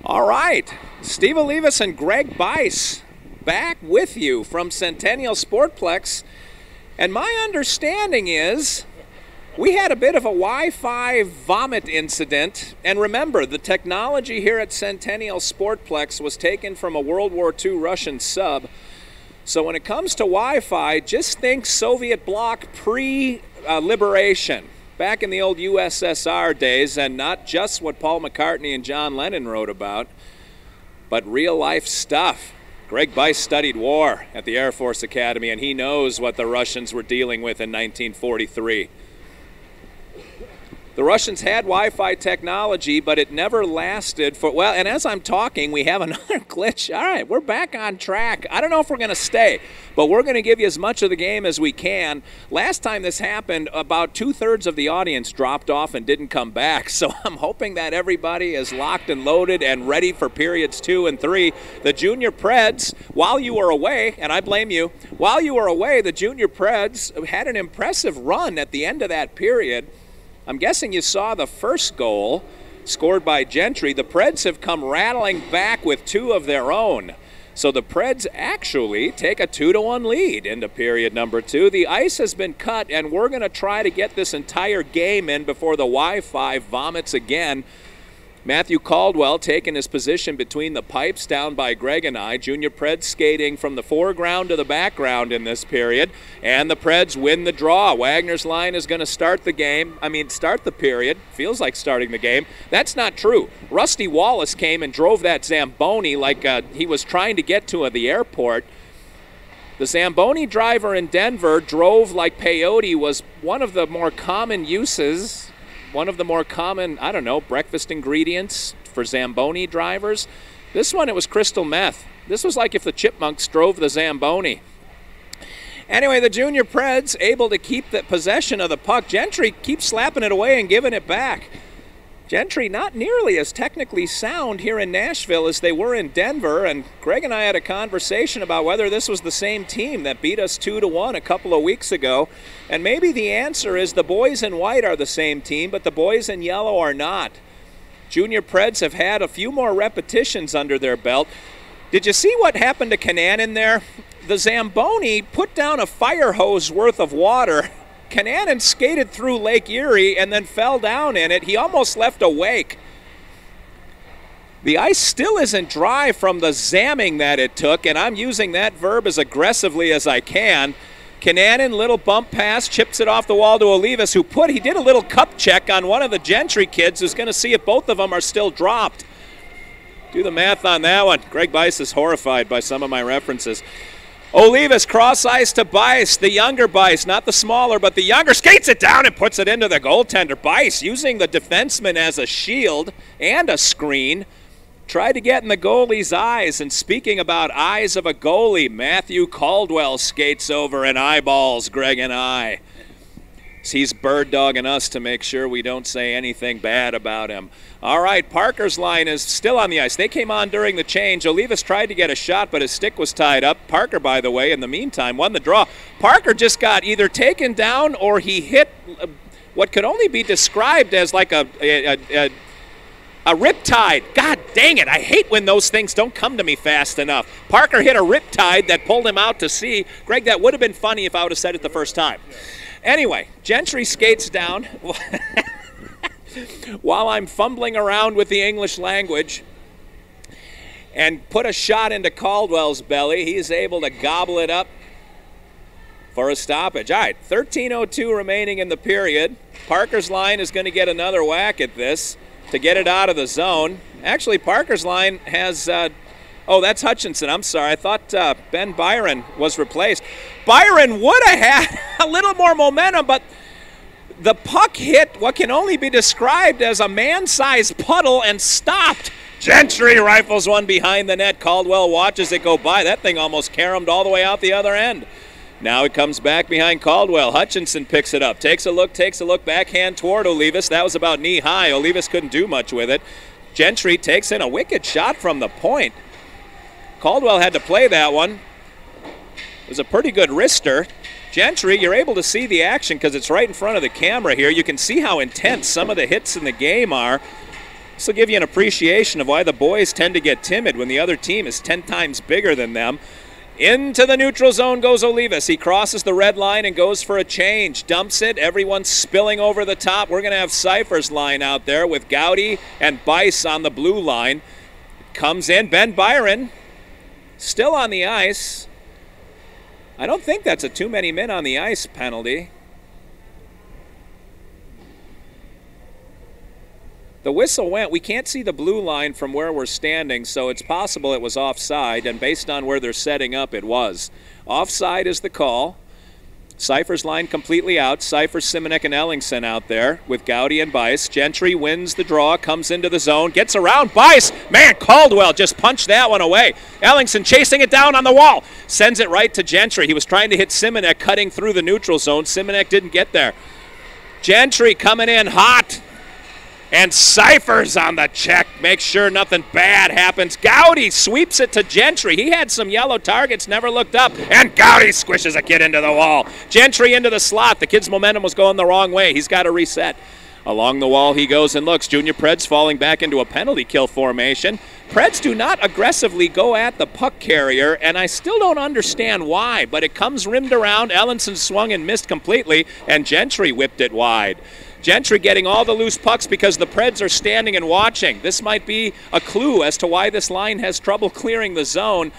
All right, Steve Olivas and Greg Bice back with you from Centennial Sportplex. And my understanding is we had a bit of a Wi-Fi vomit incident. And remember, the technology here at Centennial Sportplex was taken from a World War II Russian sub. So when it comes to Wi-Fi, just think Soviet bloc pre-liberation. Back in the old USSR days, and not just what Paul McCartney and John Lennon wrote about, but real-life stuff. Greg Bice studied war at the Air Force Academy, and he knows what the Russians were dealing with in 1943. The Russians had Wi-Fi technology, but it never lasted for, well, and as I'm talking, we have another glitch. All right, we're back on track. I don't know if we're going to stay, but we're going to give you as much of the game as we can. Last time this happened, about 2/3 of the audience dropped off and didn't come back, so I'm hoping that everybody is locked and loaded and ready for periods 2 and 3. The Junior Preds, while you were away, and I blame you, while you were away, the Junior Preds had an impressive run at the end of that period. I'm guessing you saw the first goal scored by Gentry. The Preds have come rattling back with 2 of their own. So the Preds actually take a 2-1 lead into period number 2. The ice has been cut, and we're going to try to get this entire game in before the Wi-Fi vomits again. Matthew Caldwell taking his position between the pipes down by Greg and I. Junior Preds skating from the foreground to the background in this period. And the Preds win the draw. Wagner's line is going to start the game. Start the period. Feels like starting the game. That's not true. Rusty Wallace came and drove that Zamboni like he was trying to get to the airport. The Zamboni driver in Denver drove like peyote was one of the more common uses, one of the more common, I don't know, breakfast ingredients for Zamboni drivers. This one, it was crystal meth. This was like if the Chipmunks drove the Zamboni. Anyway, the Junior Preds able to keep the possession of the puck. Gentry keeps slapping it away and giving it back. Gentry not nearly as technically sound here in Nashville as they were in Denver, and Greg and I had a conversation about whether this was the same team that beat us 2-1 a couple of weeks ago, and maybe the answer is the boys in white are the same team, but the boys in yellow are not. Junior Preds have had a few more repetitions under their belt. Did you see what happened to Kananen there? The Zamboni put down a fire hose worth of water. Kananen skated through Lake Erie and then fell down in it. He almost left a wake. The ice still isn't dry from the zamming that it took, and I'm using that verb as aggressively as I can. Kananen, little bump pass, chips it off the wall to Olivas, he did a little cup check on one of the Gentry kids who's going to see if both of them are still dropped. Do the math on that one. Greg Bice is horrified by some of my references. Olivas cross ice to Bice, the younger Bice, not the smaller, but the younger, skates it down and puts it into the goaltender. Bice, using the defenseman as a shield and a screen, tried to get in the goalie's eyes. And speaking about eyes of a goalie, Matthew Caldwell skates over and eyeballs Greg and I. He's bird dogging us to make sure we don't say anything bad about him. All right, Parker's line is still on the ice. They came on during the change. Olivas tried to get a shot, but his stick was tied up. Parker, by the way, in the meantime, won the draw. Parker just got either taken down or he hit what could only be described as like a riptide. God dang it, I hate when those things don't come to me fast enough. Parker hit a riptide that pulled him out to sea. Greg, that would have been funny if I would have said it the first time. Anyway, Gentry skates down while I'm fumbling around with the English language and put a shot into Caldwell's belly. He's able to gobble it up for a stoppage. All right, 13:02 remaining in the period. Parker's line is going to get another whack at this to get it out of the zone. Actually, Parker's line has... oh, that's Hutchinson. I'm sorry. I thought Ben Byron was replaced. Byron would have had a little more momentum, but the puck hit what can only be described as a man-sized puddle and stopped. Gentry rifles one behind the net. Caldwell watches it go by. That thing almost caromed all the way out the other end. Now it comes back behind Caldwell. Hutchinson picks it up. Takes a look, backhand toward Olivas. That was about knee-high. Olivas couldn't do much with it. Gentry takes in a wicked shot from the point. Caldwell had to play that one. It was a pretty good wrister. Gentry, you're able to see the action because it's right in front of the camera here. You can see how intense some of the hits in the game are. This will give you an appreciation of why the boys tend to get timid when the other team is 10 times bigger than them. Into the neutral zone goes Olivas. He crosses the red line and goes for a change. Dumps it. Everyone's spilling over the top. We're going to have Cypher's line out there with Gowdy and Bice on the blue line. Comes in. Ben Byron still on the ice. I don't think that's a too many men on the ice penalty. The whistle went. We can't see the blue line from where we're standing, so it's possible it was offside, and based on where they're setting up, it was. Offside is the call. Cypher's line completely out. Cypher, Simonek, and Ellingson out there with Gowdy and Bice. Gentry wins the draw, comes into the zone, gets around Bice. Man, Caldwell just punched that one away. Ellingson chasing it down on the wall. Sends it right to Gentry. He was trying to hit Simonek cutting through the neutral zone. Simonek didn't get there. Gentry coming in hot. And Cypher's on the check. Make sure nothing bad happens. Gowdy sweeps it to Gentry. He had some yellow targets, never looked up. And Gowdy squishes a kid into the wall. Gentry into the slot. The kid's momentum was going the wrong way. He's got to reset. Along the wall he goes and looks. Junior Preds falling back into a penalty kill formation. Preds do not aggressively go at the puck carrier, and I still don't understand why, but it comes rimmed around. Ellenson swung and missed completely, and Gentry whipped it wide. Gentry getting all the loose pucks because the Preds are standing and watching. This might be a clue as to why this line has trouble clearing the zone.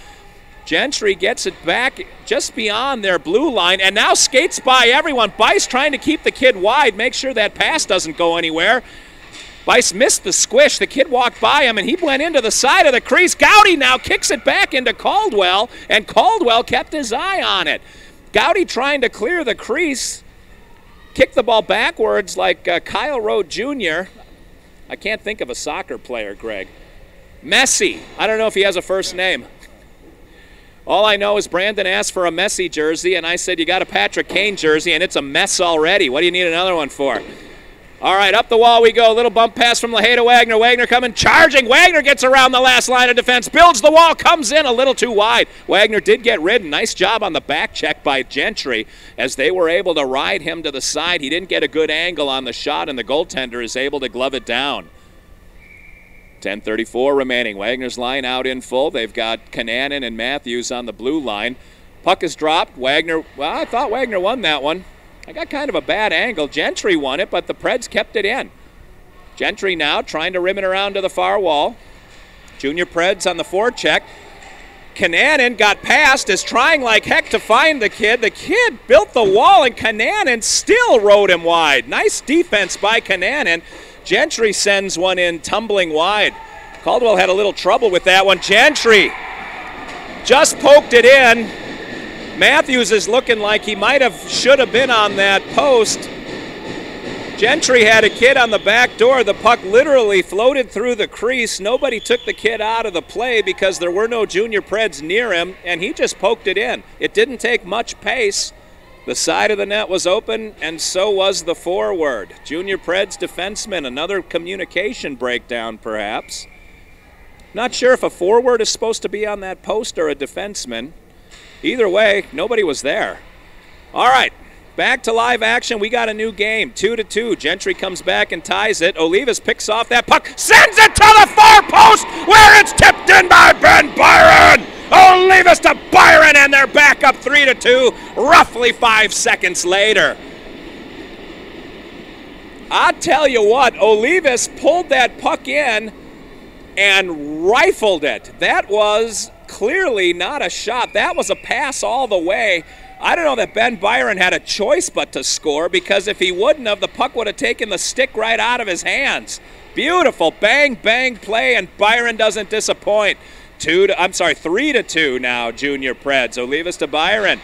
Gentry gets it back just beyond their blue line and now skates by everyone. Bice trying to keep the kid wide, make sure that pass doesn't go anywhere. Bice missed the squish. The kid walked by him and he went into the side of the crease. Gowdy now kicks it back into Caldwell, and Caldwell kept his eye on it. Gowdy trying to clear the crease. Kick the ball backwards like Kyle Rowe Jr. I can't think of a soccer player, Greg. Messi. I don't know if he has a first name. All I know is Brandon asked for a Messi jersey, and I said, you got a Patrick Kane jersey, and it's a mess already. What do you need another one for? All right, up the wall we go. Little bump pass from LaHaye to Wagner. Wagner coming, charging. Wagner gets around the last line of defense, builds the wall, comes in a little too wide. Wagner did get ridden. Nice job on the back check by Gentry as they were able to ride him to the side. He didn't get a good angle on the shot, and the goaltender is able to glove it down. 10:34 remaining. Wagner's line out in full. They've got Kananen and Matthews on the blue line. Puck is dropped. Wagner, well, I thought Wagner won that one. I got kind of a bad angle. Gentry won it, but the Preds kept it in. Gentry now trying to rim it around to the far wall. Junior Preds on the forecheck. Kananen got past, is trying like heck to find the kid. The kid built the wall, and Kananen still rode him wide. Nice defense by Kananen. Gentry sends one in tumbling wide. Caldwell had a little trouble with that one. Gentry just poked it in. Matthews is looking like he should have been on that post. Gentry had a kid on the back door. The puck literally floated through the crease. Nobody took the kid out of the play because there were no Junior Preds near him, and he just poked it in. It didn't take much pace. The side of the net was open, and so was the forward. Junior Preds defenseman, another communication breakdown perhaps. Not sure if a forward is supposed to be on that post or a defenseman. Either way, nobody was there. All right, back to live action. We got a new game, 2-2. Gentry comes back and ties it. Olivas picks off that puck, sends it to the far post where it's tipped in by Ben Byron. Olivas to Byron, and they're back up 3-2 roughly 5 seconds later. I tell you what, Olivas pulled that puck in and rifled it. That was clearly not a shot. That was a pass all the way. I don't know that Ben Byron had a choice but to score, because if he wouldn't have, the puck would have taken the stick right out of his hands. Beautiful bang, bang play, and Byron doesn't disappoint. 3-2 now, Junior Preds. Olivas to Byron.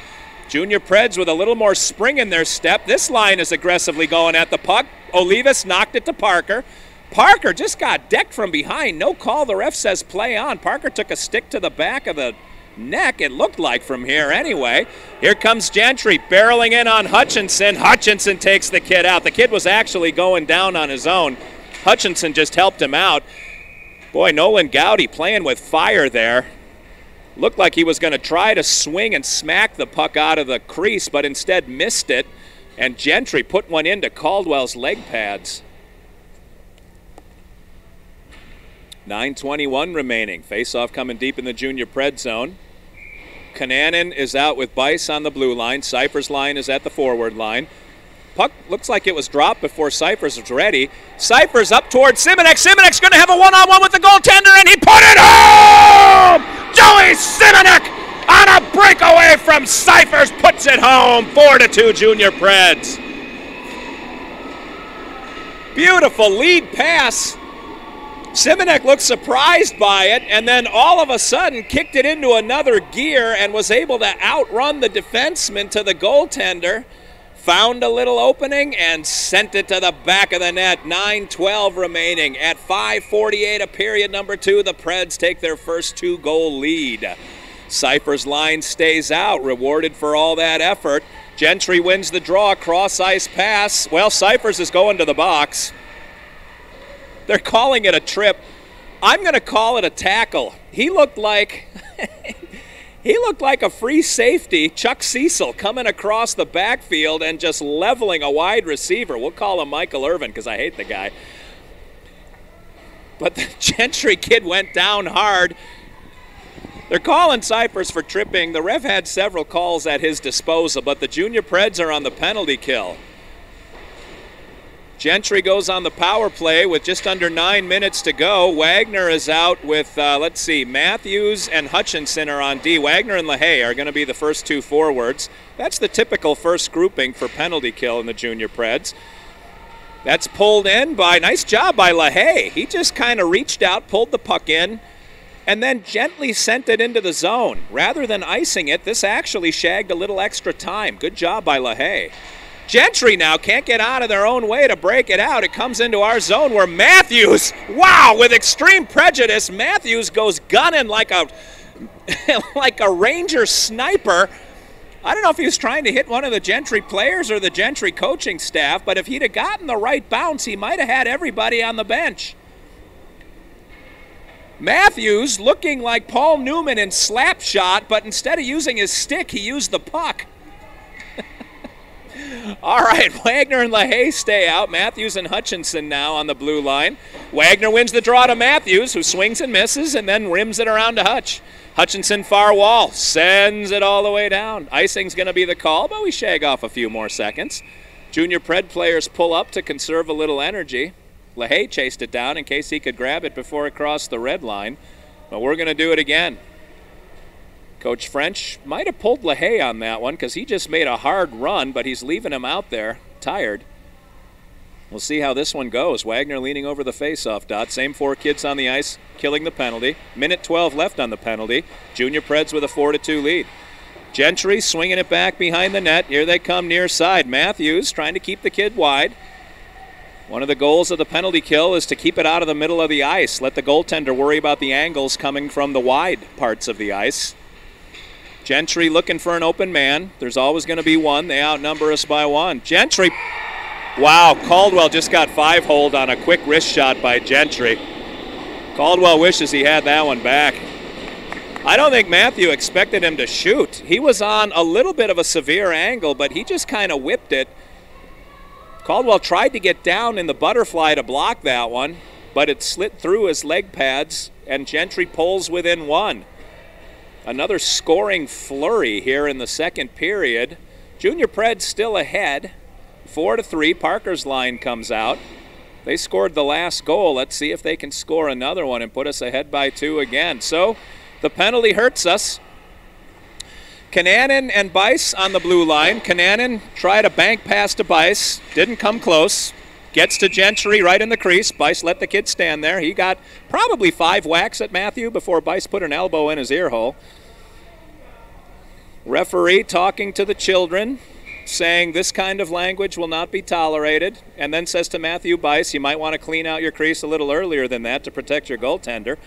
Junior Preds with a little more spring in their step. This line is aggressively going at the puck. Olivas knocked it to Parker. Parker just got decked from behind. No call. The ref says play on. Parker took a stick to the back of the neck, it looked like, from here anyway. Here comes Gentry barreling in on Hutchinson. Hutchinson takes the kid out. The kid was actually going down on his own. Hutchinson just helped him out. Boy, Nolan Gowdy playing with fire there. Looked like he was going to try to swing and smack the puck out of the crease, but instead missed it. And Gentry put one into Caldwell's leg pads. 9:21 remaining. Face-off coming deep in the junior pred zone. Kananen is out with Bice on the blue line. Cypher's line is at the forward line. Puck looks like it was dropped before Cyphers was ready. Cyphers up towards Simonek. Simonek's going to have a one-on-one with the goaltender, and he put it home! Joey Simonek on a breakaway from Cyphers puts it home. 4-2 junior Preds. Beautiful lead pass. Simonek looked surprised by it, and then all of a sudden kicked it into another gear and was able to outrun the defenseman to the goaltender. Found a little opening and sent it to the back of the net. 9:12 remaining. At 5:48 of period number 2, the Preds take their first 2-goal lead. Cypher's line stays out, rewarded for all that effort. Gentry wins the draw, cross-ice pass. Well, Cyphers is going to the box. They're calling it a trip. I'm going to call it a tackle. He looked like a free safety, Chuck Cecil, coming across the backfield and just leveling a wide receiver. We'll call him Michael Irvin because I hate the guy. But the Gentry kid went down hard. They're calling Cyphers for tripping. The ref had several calls at his disposal, but the junior Preds are on the penalty kill. Gentry goes on the power play with just under 9 minutes to go. Wagner is out with, Matthews and Hutchinson are on D. Wagner and LaHaye are going to be the first 2 forwards. That's the typical first grouping for penalty kill in the junior Preds. That's pulled in by, nice job by LaHaye. He just kind of reached out, pulled the puck in, and then gently sent it into the zone. Rather than icing it, this actually shagged a little extra time. Good job by LaHaye. Gentry now can't get out of their own way to break it out. It comes into our zone where Matthews, wow, with extreme prejudice, Matthews goes gunning like a Ranger sniper. I don't know if he was trying to hit one of the Gentry players or the Gentry coaching staff, but if he'd have gotten the right bounce, he might have had everybody on the bench. Matthews looking like Paul Newman in Slapshot, but instead of using his stick, he used the puck. All right, Wagner and LaHaye stay out. Matthews and Hutchinson now on the blue line. Wagner wins the draw to Matthews, who swings and misses and then rims it around to Hutch. Hutchinson far wall, sends it all the way down. Icing's going to be the call, but we shag off a few more seconds. Junior Pred players pull up to conserve a little energy. LaHaye chased it down in case he could grab it before it crossed the red line, but we're going to do it again. Coach French might have pulled LaHaye on that one because he just made a hard run, but he's leaving him out there tired. We'll see how this one goes. Wagner leaning over the faceoff dot. Same 4 kids on the ice killing the penalty. Minute 12 left on the penalty. Junior Preds with a 4-2 lead. Gentry swinging it back behind the net. Here they come near side. Matthews trying to keep the kid wide. One of the goals of the penalty kill is to keep it out of the middle of the ice. Let the goaltender worry about the angles coming from the wide parts of the ice. Gentry looking for an open man. There's always going to be one. They outnumber us by 1. Gentry, wow, Caldwell just got 5-hold on a quick wrist shot by Gentry. Caldwell wishes he had that one back. I don't think Matthew expected him to shoot. He was on a little bit of a severe angle, but he just kind of whipped it. Caldwell tried to get down in the butterfly to block that one, but it slit through his leg pads, and Gentry pulls within 1. Another scoring flurry here in the second period. Junior Preds still ahead, 4-3. Parker's line comes out. They scored the last goal. Let's see if they can score another one and put us ahead by 2 again. So the penalty hurts us. Kananen and Bice on the blue line. Kananen tried a bank pass to Bice. Didn't come close. Gets to Gentry right in the crease. Bice let the kid stand there. He got probably 5 whacks at Matthew before Bice put an elbow in his ear hole. Referee talking to the children, saying this kind of language will not be tolerated, and then says to Matthew Bice, you might want to clean out your crease a little earlier than that to protect your goaltender.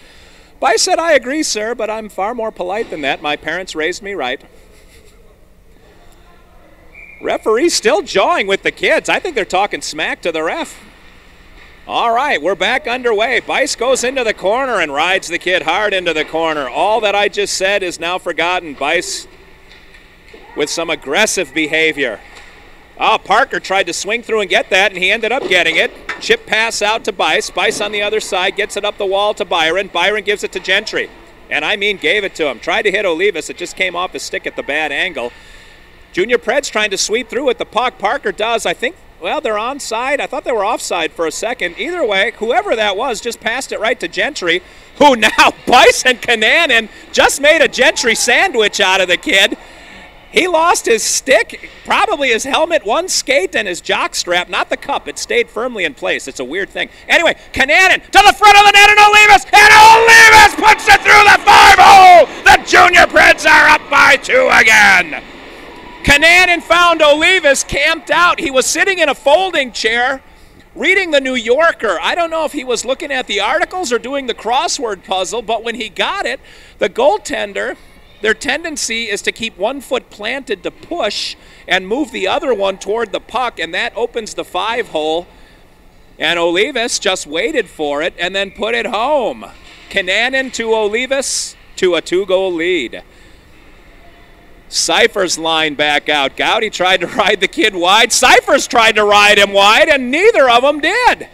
Bice said, I agree, sir, but I'm far more polite than that. My parents raised me right. Referee still jawing with the kids. I think they're talking smack to the ref. All right, we're back underway. Bice goes into the corner and rides the kid hard into the corner. All that I just said is now forgotten. Bice with some aggressive behavior. Oh, Parker tried to swing through and get that, and he ended up getting it. Chip pass out to Bice. Bice on the other side gets it up the wall to Byron. Byron gives it to Gentry. And I mean gave it to him. Tried to hit Olivas. It just came off his stick at the bad angle. Junior Pred's trying to sweep through with the puck. Parker does. I think, well, they're onside. I thought they were offside for a second. Either way, whoever that was just passed it right to Gentry, who now, Bice and Kananen just made a Gentry sandwich out of the kid. He lost his stick, probably his helmet, one skate, and his jock strap. Not the cup. It stayed firmly in place. It's a weird thing. Anyway, Kananen to the front of the net, and Olivas puts it through the 5-hole. The Junior Preds are up by 2 again. Kananen found Olivas camped out. He was sitting in a folding chair reading the New Yorker. I don't know if he was looking at the articles or doing the crossword puzzle, but when he got it, the goaltender, their tendency is to keep one foot planted to push and move the other one toward the puck, and that opens the 5-hole. And Olivas just waited for it and then put it home. Kananen to Olivas to a 2-goal lead. Cyphers line back out. Gowdy tried to ride the kid wide. Cyphers tried to ride him wide, and neither of them did.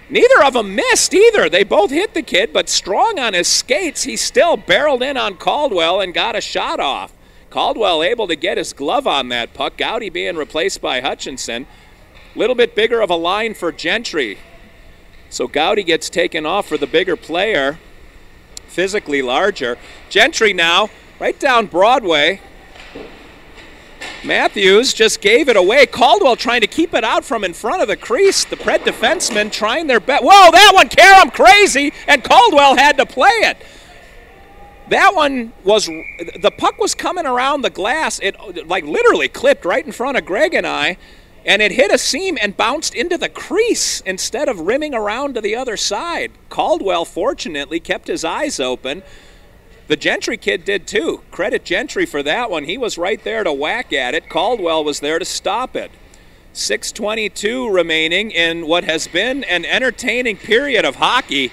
Neither of them missed either. They both hit the kid, but strong on his skates, he still barreled in on Caldwell and got a shot off. Caldwell able to get his glove on that puck. Gowdy being replaced by Hutchinson. A little bit bigger of a line for Gentry. So Gowdy gets taken off for the bigger player, physically larger. Gentry now, right down Broadway. Matthews just gave it away. Caldwell trying to keep it out from in front of the crease. The Pred defensemen trying their best. Whoa, that one carried him crazy, and Caldwell had to play it. That one was, the puck was coming around the glass. It like literally clipped right in front of Greg and I, and it hit a seam and bounced into the crease instead of rimming around to the other side. Caldwell, fortunately, kept his eyes open. The Gentry kid did too. Credit Gentry for that one. He was right there to whack at it. Caldwell was there to stop it. 6:22 remaining in what has been an entertaining period of hockey.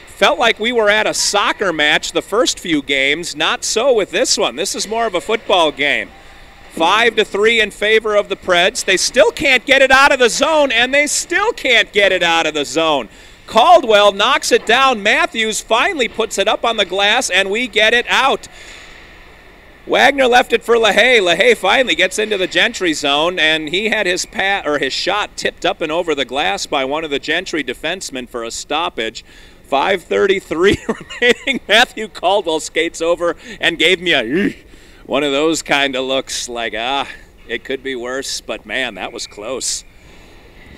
Felt like we were at a soccer match the first few games. Not so with this one. This is more of a football game. 5-3 in favor of the Preds. They still can't get it out of the zone, and they still can't get it out of the zone. Caldwell knocks it down. Matthews finally puts it up on the glass, and we get it out. Wagner left it for LaHaye. LaHaye finally gets into the Gentry zone, and he had his shot tipped up and over the glass by one of the Gentry defensemen for a stoppage. 5:33 remaining. Matthew Caldwell skates over and gave me a one of those kind of looks like, it could be worse, but man, that was close.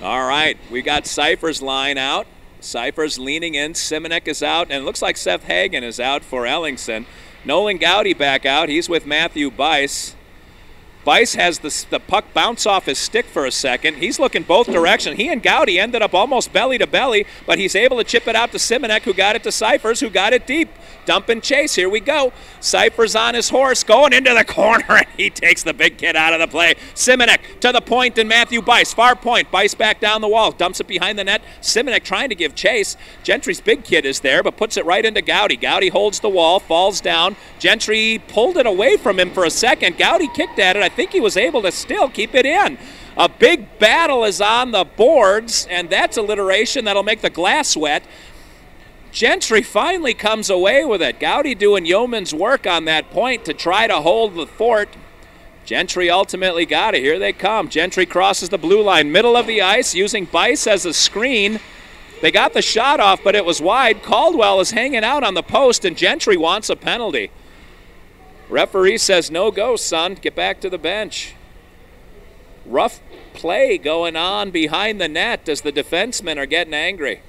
All right, we got Cyphers line out. Cyphers leaning in. Simonek is out, and it looks like Seth Hagen is out for Ellingson. Nolan Gowdy back out. He's with Matthew Bice. Bice has the puck bounce off his stick for a second. He's looking both directions. He and Gowdy ended up almost belly to belly, but he's able to chip it out to Simonek, who got it to Cyphers, who got it deep. Dump and chase. Here we go. Cyphers on his horse, going into the corner, and he takes the big kid out of the play. Simonek to the point, and Matthew Bice. Far point. Bice back down the wall. Dumps it behind the net. Simonek trying to give chase. Gentry's big kid is there, but puts it right into Gowdy. Gowdy holds the wall, falls down. Gentry pulled it away from him for a second. Gowdy kicked at it. I think he was able to still keep it in. A big battle is on the boards, and that's alliteration that'll make the glass wet. Gentry finally comes away with it. Gowdy doing yeoman's work on that point to try to hold the fort. Gentry ultimately got it. Here they come. Gentry crosses the blue line, middle of the ice, using Bice as a screen. They got the shot off, but it was wide. Caldwell is hanging out on the post, and Gentry wants a penalty. Referee says, no go, son. Get back to the bench. Rough play going on behind the net as the defensemen are getting angry.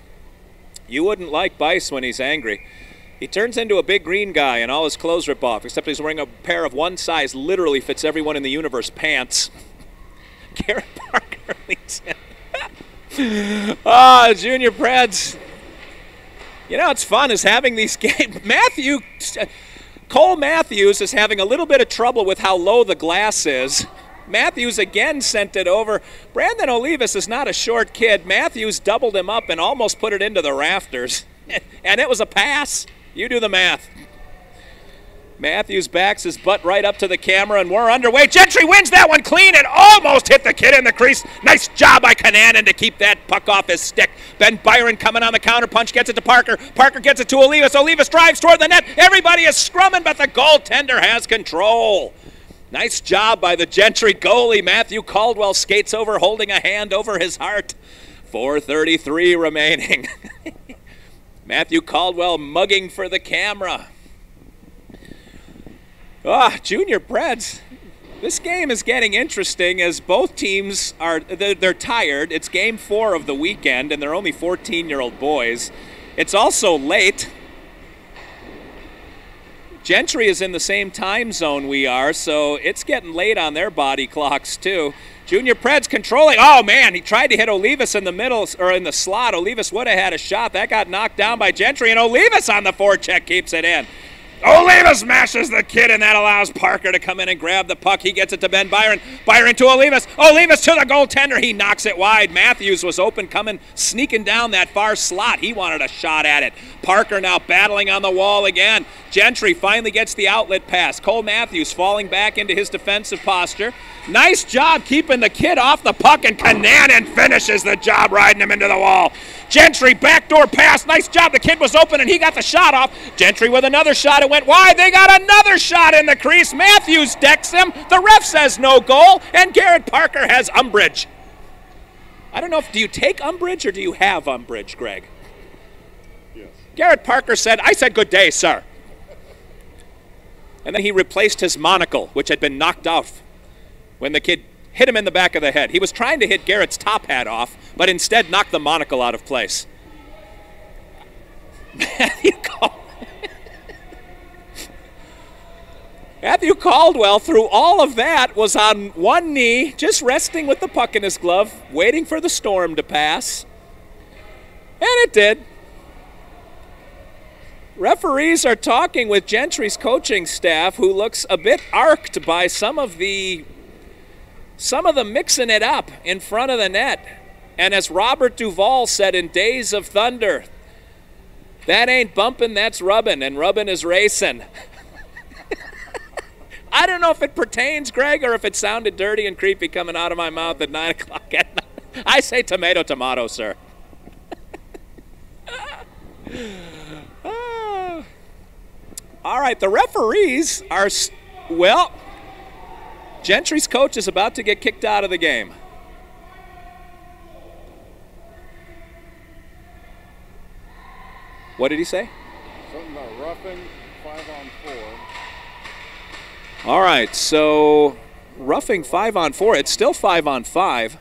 You wouldn't like Bice when he's angry. He turns into a big green guy and all his clothes rip off, except he's wearing a pair of one size, literally fits everyone in the universe pants. Garrett Parker leads in. Junior Preds. You know, it's fun is having these games. Cole Matthews is having a little bit of trouble with how low the glass is. Matthews again sent it over. Brandon Olivas is not a short kid. Matthews doubled him up and almost put it into the rafters. And it was a pass. You do the math. Matthews backs his butt right up to the camera, and we're underway. Gentry wins that one clean and almost hit the kid in the crease. Nice job by Kananen to keep that puck off his stick. Ben Byron coming on the counterpunch, gets it to Parker. Parker gets it to Olivas. Olivas drives toward the net. Everybody is scrumming, but the goaltender has control. Nice job by the Gentry goalie. Matthew Caldwell skates over, holding a hand over his heart. 4:33 remaining. Matthew Caldwell mugging for the camera. Junior Preds, this game is getting interesting as both teams they're tired. It's game 4 of the weekend, and they're only 14-year-old boys. It's also late. Gentry is in the same time zone we are, so it's getting late on their body clocks too. Junior Preds controlling. Oh man, he tried to hit Olivas in the middle, or in the slot. Olivas would have had a shot. That got knocked down by Gentry, and Olivas on the forecheck keeps it in. Olivas mashes the kid, and that allows Parker to come in and grab the puck. He gets it to Ben Byron. Byron to Olivas. Olivas to the goaltender. He knocks it wide. Matthews was open, sneaking down that far slot. He wanted a shot at it. Parker now battling on the wall again. Gentry finally gets the outlet pass. Cole Matthews falling back into his defensive posture. Nice job keeping the kid off the puck, and Kananen finishes the job riding him into the wall. Gentry backdoor pass. Nice job. The kid was open, and he got the shot off. Gentry with another shot. It went wide. They got another shot in the crease. Matthews decks him. The ref says no goal, and Garrett Parker has umbrage. I don't know do you take umbrage or do you have umbrage, Greg? Yes. Garrett Parker said, "I said good day, sir." And then he replaced his monocle, which had been knocked off when the kid hit him in the back of the head. He was trying to hit Garrett's top hat off, but instead knocked the monocle out of place. Matthew Caldwell, through all of that, was on one knee, just resting with the puck in his glove, waiting for the storm to pass. And it did. Referees are talking with Gentry's coaching staff, who looks a bit arced by some of the mixing it up in front of the net. And as Robert Duvall said in Days of Thunder, that ain't bumping, that's rubbing, and rubbing is racing. I don't know if it pertains, Greg, or if it sounded dirty and creepy coming out of my mouth at 9 o'clock at night. I say tomato, tomato, sir. All right, the referees are, well, Gentry's coach is about to get kicked out of the game. What did he say? Something about roughing 5-on-4. All right, so roughing 5-on-4. It's still 5-on-5.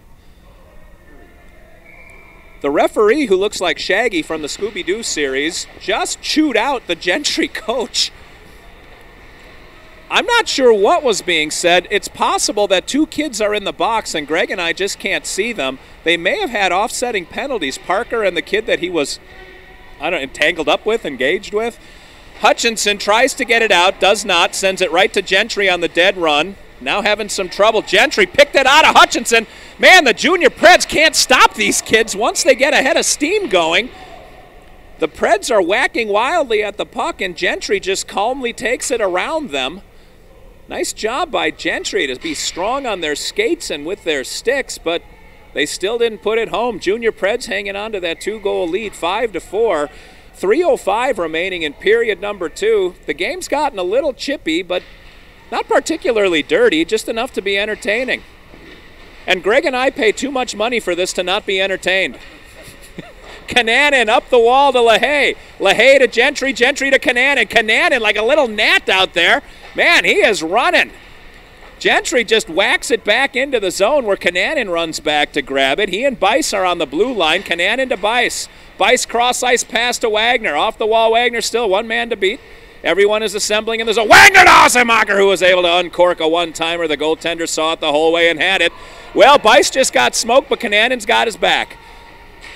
The referee, who looks like Shaggy from the Scooby-Doo series, just chewed out the Gentry coach. I'm not sure what was being said. It's possible that two kids are in the box and Greg and I just can't see them. They may have had offsetting penalties, Parker and the kid that he was, entangled up with, engaged with. Hutchinson tries to get it out, does not, sends it right to Gentry on the dead run. Now having some trouble. Gentry picked it out of Hutchinson. Man, the Junior Preds can't stop these kids once they get a head of steam going. The Preds are whacking wildly at the puck, and Gentry just calmly takes it around them. Nice job by Gentry to be strong on their skates and with their sticks, but they still didn't put it home. Junior Preds hanging on to that 2-goal lead, 5-4. 3:05 remaining in period number 2. The game's gotten a little chippy, but not particularly dirty, just enough to be entertaining. And Greg and I pay too much money for this to not be entertained. Kananen up the wall to LaHaye. LaHaye to Gentry, Gentry to Kananen. Kananen like a little gnat out there. Man, he is running. Gentry just whacks it back into the zone where Kananen runs back to grab it. He and Bice are on the blue line. Kananen to Bice. Bice cross-ice pass to Wagner. Off the wall, Wagner still one man to beat. Everyone is assembling in the zone. Wagner to Osemacher, who was able to uncork a one-timer. The goaltender saw it the whole way and had it. Well, Bice just got smoked, but Kananen's got his back.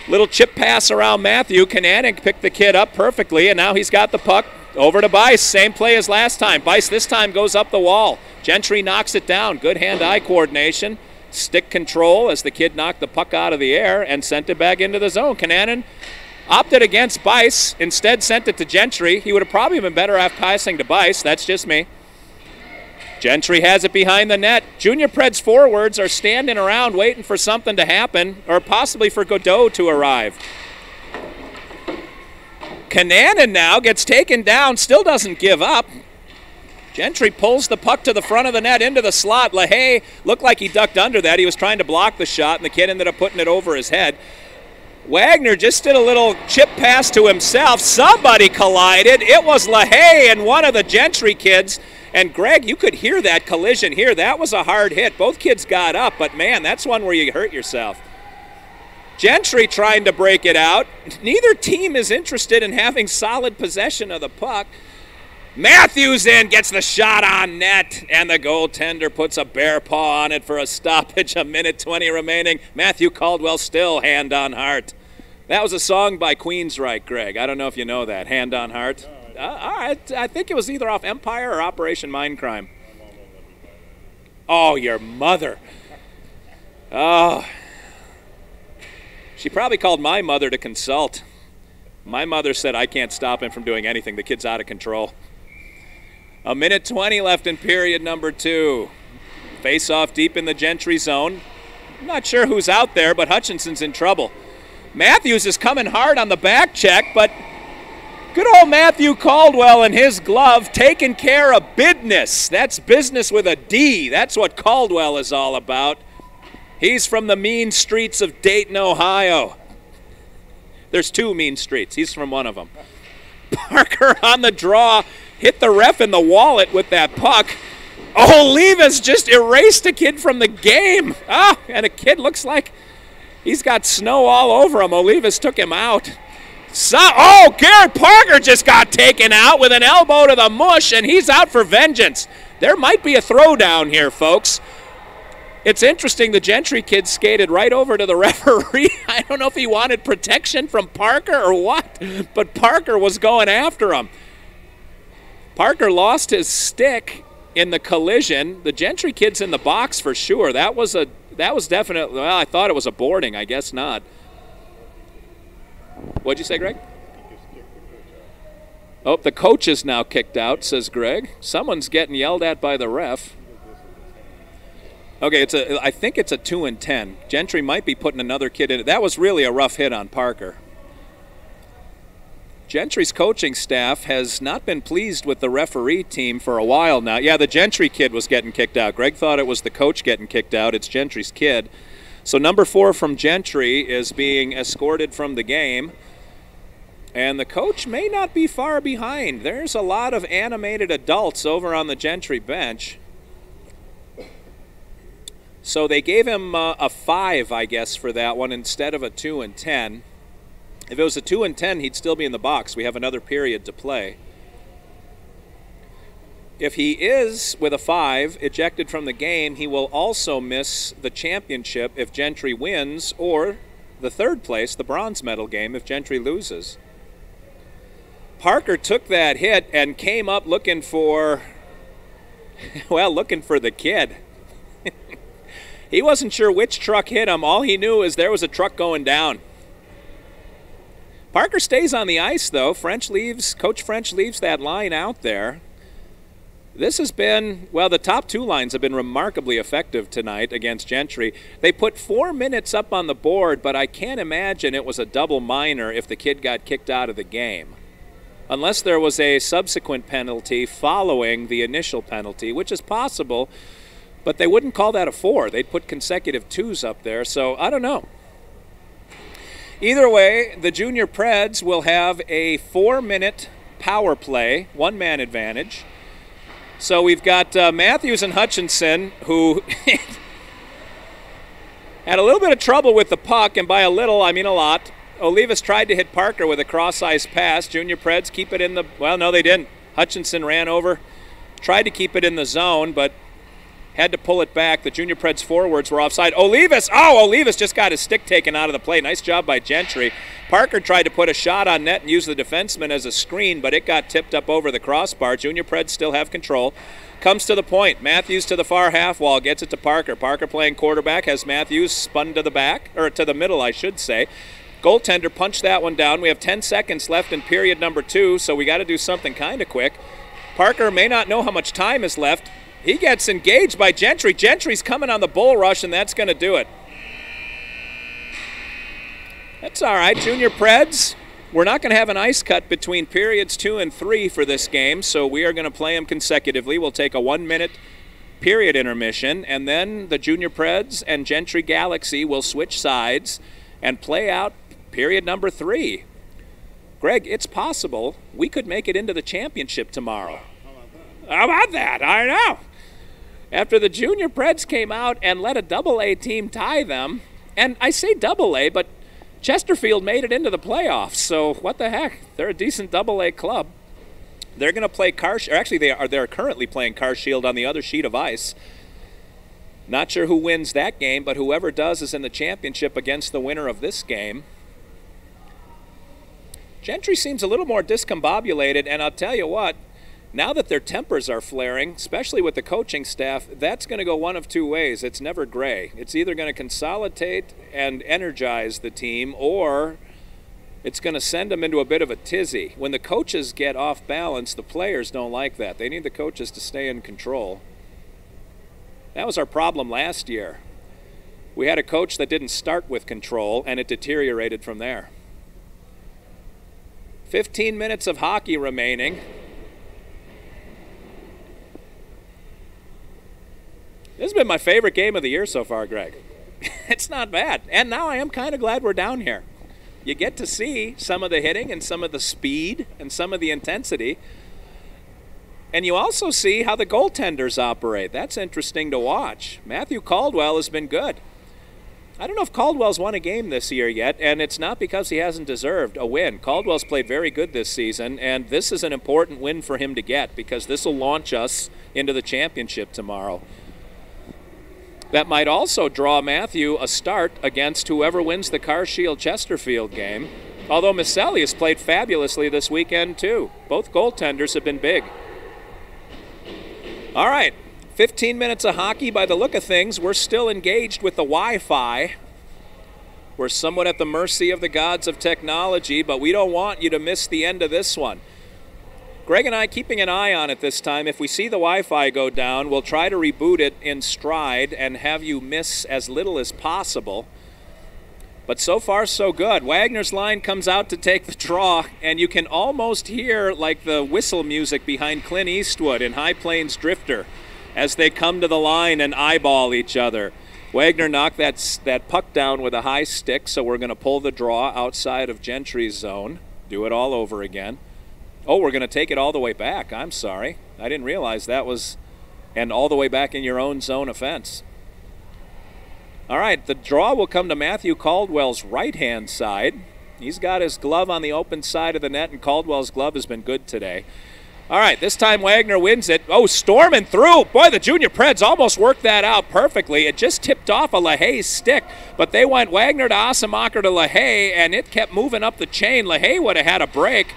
Little chip pass around Matthew. Kananen picked the kid up perfectly, and now he's got the puck over to Bice. Same play as last time. Bice this time goes up the wall. Gentry knocks it down. Good hand-eye coordination. Stick control as the kid knocked the puck out of the air and sent it back into the zone. Kananen Opted against Bice, instead sent it to Gentry. He would have probably been better off passing to Bice. That's just me. Gentry has it behind the net. Junior Preds forwards are standing around waiting for something to happen, or possibly for Godot to arrive. Cananan now gets taken down, still doesn't give up. Gentry pulls the puck to the front of the net into the slot. LaHaye looked like he ducked under that. He was trying to block the shot, and the kid ended up putting it over his head. Wagner just did a little chip pass to himself. Somebody collided. It was LaHaye and one of the Gentry kids. And Greg, you could hear that collision here. That was a hard hit. Both kids got up, but man, that's one where you hurt yourself. Gentry trying to break it out. Neither team is interested in having solid possession of the puck. Matthews in, gets the shot on net, and the goaltender puts a bare paw on it for a stoppage. A minute 20 remaining. Matthew Caldwell still hand on heart. That was a song by Queensryche, Greg. I don't know if you know that, Hand on Heart. All right, I think it was either off Empire or Operation Mindcrime. Oh, your mother. Oh. She probably called my mother to consult. My mother said, I can't stop him from doing anything. The kid's out of control. A minute 20 left in period number 2. Face off deep in the Gentry zone. I'm not sure who's out there, but Hutchinson's in trouble. Matthews is coming hard on the back check, but good old Matthew Caldwell and his glove taking care of business. That's business with a D. That's what Caldwell is all about. He's from the mean streets of Dayton, Ohio. There's 2 mean streets. He's from one of them. Parker on the draw. Hit the ref in the wallet with that puck. Oh, Levis just erased a kid from the game. Ah, and a kid looks like he's got snow all over him. Olivas took him out. Garrett Parker just got taken out with an elbow to the mush, and he's out for vengeance. There might be a throwdown here, folks. It's interesting, the Gentry kid skated right over to the referee. I don't know if he wanted protection from Parker or what, but Parker was going after him. Parker lost his stick in the collision. The Gentry kid's in the box for sure. That was definitely, well, I thought it was a boarding. I guess not. What'd you say, Greg? Oh, the coach is now kicked out, says Greg. Someone's getting yelled at by the ref. Okay, I think it's a 2 and 10. Gentry might be putting another kid in it. That was really a rough hit on Parker. Gentry's coaching staff has not been pleased with the referee team for a while now. Yeah, the Gentry kid was getting kicked out. Greg thought it was the coach getting kicked out. It's Gentry's kid. So number 4 from Gentry is being escorted from the game. And the coach may not be far behind. There's a lot of animated adults over on the Gentry bench. So they gave him a 5, I guess, for that one instead of a 2 and 10. If it was a 2 and 10, he'd still be in the box. We have another period to play. If he is, with a 5, ejected from the game, he will also miss the championship if Gentry wins, or the 3rd place, the bronze medal game, if Gentry loses. Parker took that hit and came up looking for, well, looking for the kid. He wasn't sure which truck hit him. All he knew is there was a truck going down. Parker stays on the ice, though. Coach French leaves that line out there. This has been, well, the top 2 lines have been remarkably effective tonight against Gentry. They put 4 minutes up on the board, but I can't imagine it was a double minor if the kid got kicked out of the game. Unless there was a subsequent penalty following the initial penalty, which is possible, but they wouldn't call that a 4. They'd put consecutive 2s up there, so I don't know. Either way, the Junior Preds will have a 4-minute power play, 1-man advantage. So we've got Matthews and Hutchinson, who had a little bit of trouble with the puck, and by a little, I mean a lot. Olivas tried to hit Parker with a cross-ice pass. Junior Preds keep it in the, well, no, they didn't. Hutchinson ran over, tried to keep it in the zone, but had to pull it back. The Junior Preds forwards were offside. Olivas just got his stick taken out of the play. Nice job by Gentry. Parker tried to put a shot on net and use the defenseman as a screen, but it got tipped up over the crossbar. Junior Preds still have control. Comes to the point. Matthews to the far half wall, gets it to Parker. Parker playing quarterback, has Matthews spun to the back, or to the middle, I should say. Goaltender punched that one down. We have 10 seconds left in period number 2, so we got to do something kind of quick. Parker may not know how much time is left. He gets engaged by Gentry. Gentry's coming on the bull rush, and that's going to do it. That's all right, Junior Preds. We're not going to have an ice cut between periods 2 and 3 for this game, so we are going to play them consecutively. We'll take a 1-minute period intermission, and then the Junior Preds and Gentry Galaxy will switch sides and play out period number 3. Greg, it's possible we could make it into the championship tomorrow. How about that? I know. After the Junior Preds came out and let a Double-A team tie them, and I say Double-A, but Chesterfield made it into the playoffs, so what the heck? They're a decent Double-A club. They're going to play they're currently playing Carshield on the other sheet of ice. Not sure who wins that game, but whoever does is in the championship against the winner of this game. Gentry seems a little more discombobulated, and I'll tell you what, now that their tempers are flaring, especially with the coaching staff, that's going to go one of two ways. It's never gray. It's either going to consolidate and energize the team, or it's going to send them into a bit of a tizzy. When the coaches get off balance, the players don't like that. They need the coaches to stay in control. That was our problem last year. We had a coach that didn't start with control, and it deteriorated from there. 15 minutes of hockey remaining. This has been my favorite game of the year so far, Greg. It's not bad. And now I am kind of glad we're down here. You get to see some of the hitting and some of the speed and some of the intensity. And you also see how the goaltenders operate. That's interesting to watch. Matthew Caldwell has been good. I don't know if Caldwell's won a game this year yet, and it's not because he hasn't deserved a win. Caldwell's played very good this season, and this is an important win for him to get because this will launch us into the championship tomorrow. That might also draw Matthew a start against whoever wins the Carshield Chesterfield game, although Misselli has played fabulously this weekend too. Both goaltenders have been big. All right, 15 minutes of hockey. By the look of things, we're still engaged with the Wi-Fi. We're somewhat at the mercy of the gods of technology, but we don't want you to miss the end of this one. Greg and I keeping an eye on it this time. If we see the Wi-Fi go down, we'll try to reboot it in stride and have you miss as little as possible. But so far, so good. Wagner's line comes out to take the draw, and you can almost hear like the whistle music behind Clint Eastwood in High Plains Drifter as they come to the line and eyeball each other. Wagner knocked that puck down with a high stick, so we're going to pull the draw outside of Gentry's zone. Do it all over again. Oh, we're going to take it all the way back. I'm sorry. I didn't realize that was an all the way back in your own zone offense. All right, the draw will come to Matthew Caldwell's right-hand side. He's got his glove on the open side of the net, and Caldwell's glove has been good today. All right, this time Wagner wins it. Oh, storming through. Boy, the Junior Preds almost worked that out perfectly. It just tipped off a LaHaye's stick, but they went Wagner to Asemacher to LaHaye, and it kept moving up the chain. LaHaye would have had a break.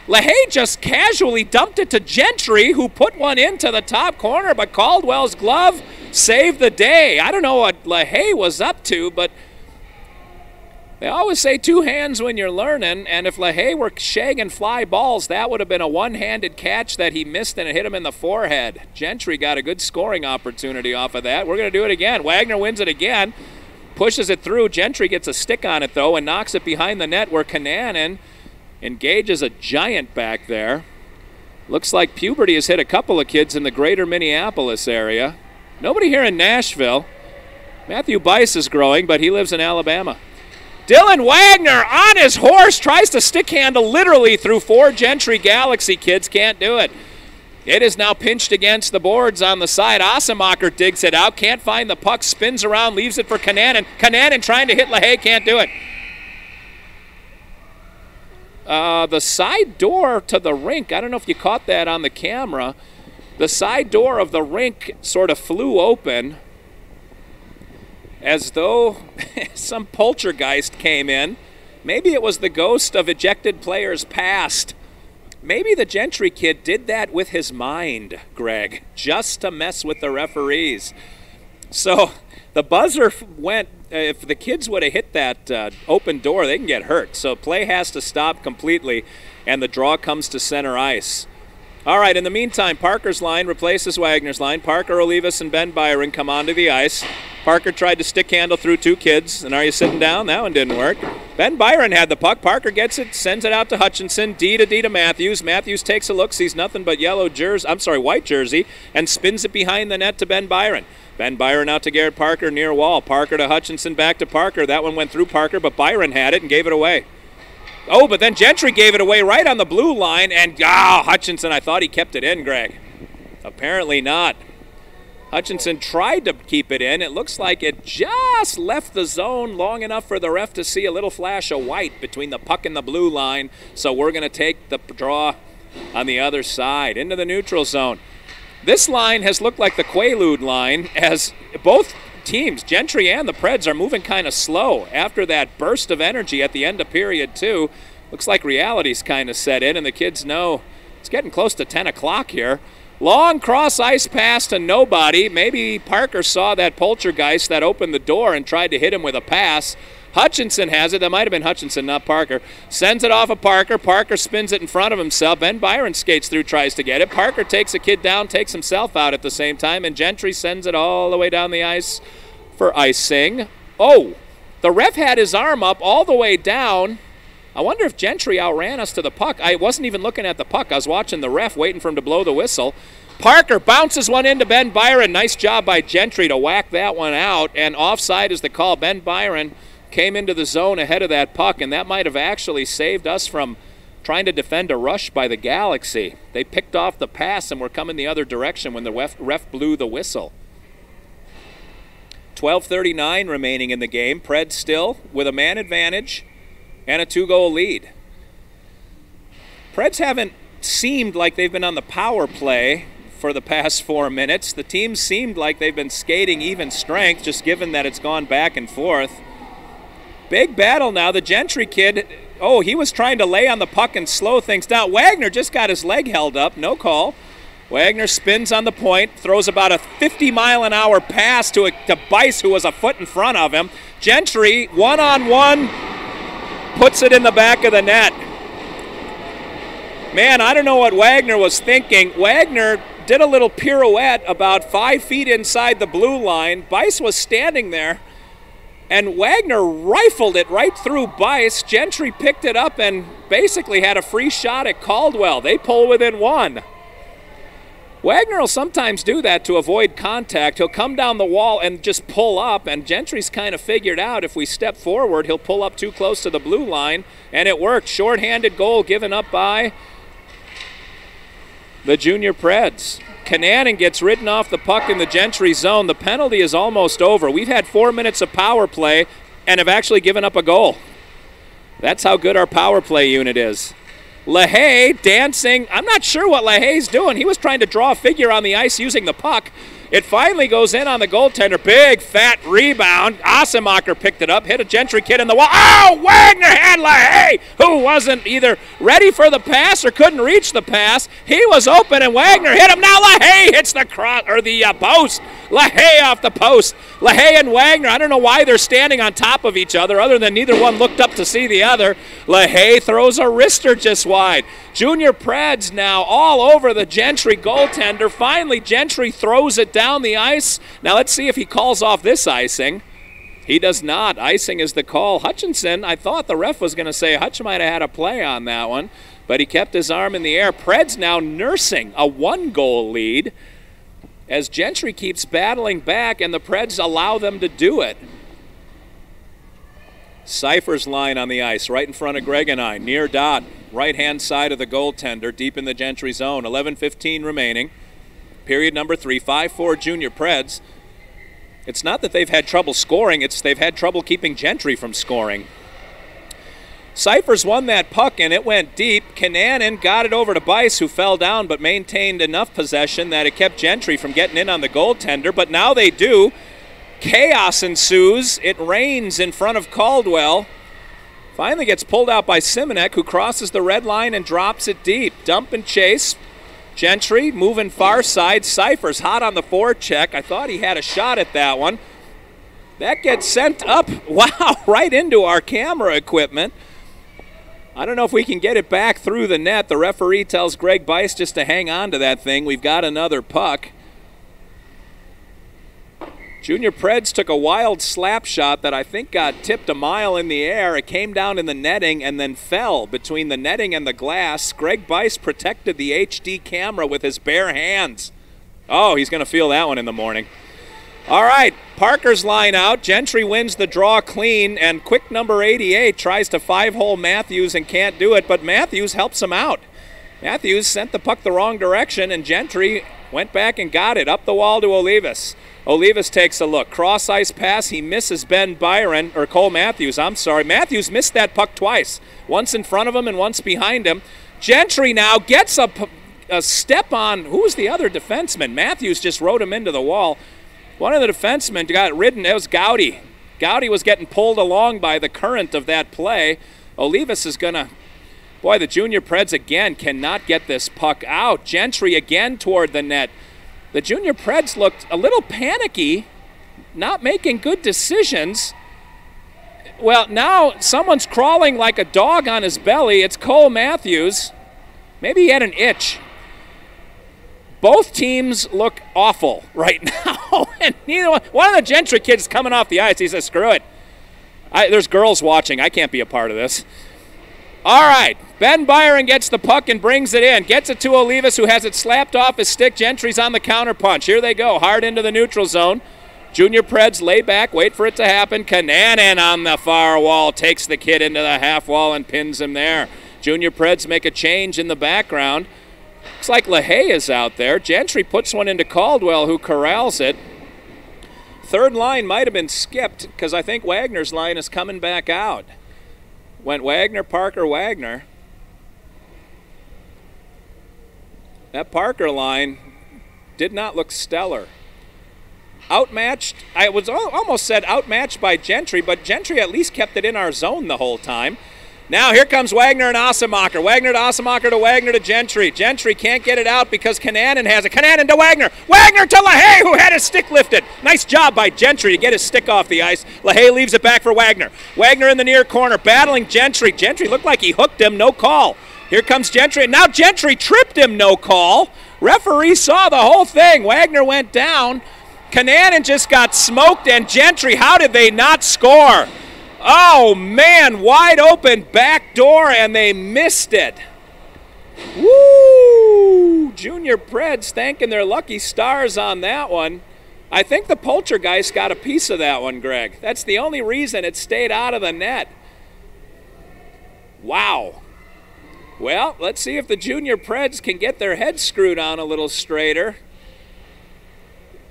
LaHaye just casually dumped it to Gentry, who put one into the top corner, but Caldwell's glove saved the day. I don't know what LaHaye was up to, but they always say two hands when you're learning, and if LaHaye were shagging fly balls, that would have been a one-handed catch that he missed and it hit him in the forehead. Gentry got a good scoring opportunity off of that. We're going to do it again. Wagner wins it again, pushes it through. Gentry gets a stick on it, though, and knocks it behind the net where Kananen engages a giant back there. Looks like puberty has hit a couple of kids in the greater Minneapolis area. Nobody here in Nashville. Matthew Bice is growing, but he lives in Alabama. Dylan Wagner on his horse tries to stick handle literally through 4 Gentry Galaxy kids. Can't do it. It is now pinched against the boards on the side. Asemacher digs it out. Can't find the puck. Spins around. Leaves it for Kananen. Kananen trying to hit LaHaye. Can't do it. The side door to the rink, I don't know if you caught that on the camera. The side door of the rink sort of flew open as though some poltergeist came in. Maybe it was the ghost of ejected players past. Maybe the Gentry kid did that with his mind, Greg, just to mess with the referees. So the buzzer went if the kids would have hit that open door, they can get hurt. So play has to stop completely, and the draw comes to center ice. All right, in the meantime, Parker's line replaces Wagner's line. Parker, Olivas, and Ben Byron come onto the ice. Parker tried to stick handle through 2 kids. And are you sitting down? That one didn't work. Ben Byron had the puck. Parker gets it, sends it out to Hutchinson. D to Matthews. Matthews takes a look, sees nothing but white jersey, and spins it behind the net to Ben Byron. Ben Byron out to Garrett Parker near wall. Parker to Hutchinson, back to Parker. That one went through Parker, but Byron had it and gave it away. Oh, but then Gentry gave it away right on the blue line, and Hutchinson, I thought he kept it in, Greg. Apparently not. Hutchinson tried to keep it in. It looks like it just left the zone long enough for the ref to see a little flash of white between the puck and the blue line, so we're going to take the draw on the other side into the neutral zone. This line has looked like the Quaalude line, as both teams, Gentry and the Preds, are moving kind of slow after that burst of energy at the end of period 2. Looks like reality's kind of set in, and the kids know it's getting close to 10 o'clock here. Long cross ice pass to nobody. Maybe Parker saw that poltergeist that opened the door and tried to hit him with a pass. Hutchinson has it. That might have been Hutchinson, not Parker. Sends it off of Parker. Parker spins it in front of himself. Ben Byron skates through, tries to get it. Parker takes a kid down, takes himself out at the same time, and Gentry sends it all the way down the ice for icing. Oh, the ref had his arm up all the way down. I wonder if Gentry outran us to the puck. I wasn't even looking at the puck. I was watching the ref, waiting for him to blow the whistle. Parker bounces one into Ben Byron. Nice job by Gentry to whack that one out, and offside is the call. Ben Byron came into the zone ahead of that puck, and that might have actually saved us from trying to defend a rush by the Galaxy. They picked off the pass and were coming the other direction when the ref blew the whistle. 12:39 remaining in the game. Preds still with a man advantage and a 2-goal lead. Preds haven't seemed like they've been on the power play for the past 4 minutes. The team seemed like they've been skating even strength, just given that it's gone back and forth. Big battle now. The Gentry kid, he was trying to lay on the puck and slow things down. Wagner just got his leg held up. No call. Wagner spins on the point, throws about a 50-mile-an-hour pass to Bice, who was a foot in front of him. Gentry, one-on-one, puts it in the back of the net. Man, I don't know what Wagner was thinking. Wagner did a little pirouette about 5 feet inside the blue line. Bice was standing there, and Wagner rifled it right through Bice. Gentry picked it up and basically had a free shot at Caldwell. They pull within 1. Wagner will sometimes do that to avoid contact. He'll come down the wall and just pull up, and Gentry's kind of figured out if we step forward, he'll pull up too close to the blue line, and it worked. Short-handed goal given up by the junior Preds. Canannon gets ridden off the puck in the Gentry zone. The penalty is almost over. We've had 4 minutes of power play and have actually given up a goal. That's how good our power play unit is. LaHaye dancing. I'm not sure what LaHaye's doing. He was trying to draw a figure on the ice using the puck. It finally goes in on the goaltender. Big, fat rebound. Asemacher picked it up, hit a Gentry kid in the wall. Oh, Wagner had LaHaye, who wasn't either ready for the pass or couldn't reach the pass. He was open, and Wagner hit him. Now LaHaye hits the post. LaHaye off the post. LaHaye and Wagner, I don't know why they're standing on top of each other, other than neither one looked up to see the other. LaHaye throws a wrister just wide. Junior Preds now all over the Gentry goaltender. Finally, Gentry throws it down the ice. Now let's see if he calls off this icing. He does not. Icing is the call. Hutchinson, I thought the ref was going to say Hutch might have had a play on that one, but he kept his arm in the air. Preds now nursing a 1-goal lead as Gentry keeps battling back, and the Preds allow them to do it. Cypher's line on the ice, right in front of Greg and I, near dot, right-hand side of the goaltender, deep in the Gentry zone. 11:15 remaining. Period number 3, 5-4 junior Preds. It's not that they've had trouble scoring, it's they've had trouble keeping Gentry from scoring. Cyphers won that puck, and it went deep. Canannon got it over to Bice, who fell down but maintained enough possession that it kept Gentry from getting in on the goaltender, but now they do. Chaos ensues. It rains in front of Caldwell. Finally gets pulled out by Simonek, who crosses the red line and drops it deep. Dump and chase. Gentry moving far side. Cyphers hot on the forecheck. I thought he had a shot at that one. That gets sent up, wow, right into our camera equipment. I don't know if we can get it back through the net. The referee tells Greg Bice just to hang on to that thing. We've got another puck. Junior Preds took a wild slap shot that I think got tipped a mile in the air. It came down in the netting and then fell between the netting and the glass. Greg Bice protected the HD camera with his bare hands. Oh, he's going to feel that one in the morning. All right, Parker's line out. Gentry wins the draw clean, and quick number 88 tries to 5-hole Matthews and can't do it, but Matthews helps him out. Matthews sent the puck the wrong direction, and Gentry went back and got it up the wall to Olivas. Olivas takes a look. Cross-ice pass. He misses Cole Matthews. I'm sorry. Matthews missed that puck twice. Once in front of him and once behind him. Gentry now gets a step on. Who was the other defenseman? Matthews just rode him into the wall. One of the defensemen got ridden. It was Gowdy. Gowdy was getting pulled along by the current of that play. Olivas is going to... Boy, the Junior Preds again cannot get this puck out. Gentry again toward the net. The Junior Preds looked a little panicky, not making good decisions. Well, now someone's crawling like a dog on his belly. It's Cole Matthews. Maybe he had an itch. Both teams look awful right now. And neither one of the Gentry kids coming off the ice. He says, screw it. There's girls watching. I can't be a part of this. All right, Ben Byron gets the puck and brings it in. Gets it to Olivas, who has it slapped off his stick. Gentry's on the counterpunch. Here they go, hard into the neutral zone. Junior Preds lay back, wait for it to happen. Kananen on the far wall takes the kid into the half wall and pins him there. Junior Preds make a change in the background. Looks like LaHaye is out there. Gentry puts one into Caldwell, who corrals it. Third line might have been skipped because I think Wagner's line is coming back out. Went Wagner, Parker, Wagner. That Parker line did not look stellar. Outmatched, I was almost said outmatched by Gentry, but Gentry at least kept it in our zone the whole time. Now here comes Wagner and Assemacher. Wagner to Assemacher to Wagner to Gentry. Gentry can't get it out because Kananen has it. Kananen to Wagner. Wagner to LaHaye, who had his stick lifted. Nice job by Gentry to get his stick off the ice. LaHaye leaves it back for Wagner. Wagner in the near corner, battling Gentry. Gentry looked like he hooked him, no call. Here comes Gentry, and now Gentry tripped him, no call. Referee saw the whole thing. Wagner went down. Kananen just got smoked, and Gentry, how did they not score? Oh, man, wide open back door, and they missed it. Woo! Junior Preds thanking their lucky stars on that one. I think the Poltergeist got a piece of that one, Greg. That's the only reason it stayed out of the net. Wow. Well, let's see if the Junior Preds can get their heads screwed on a little straighter.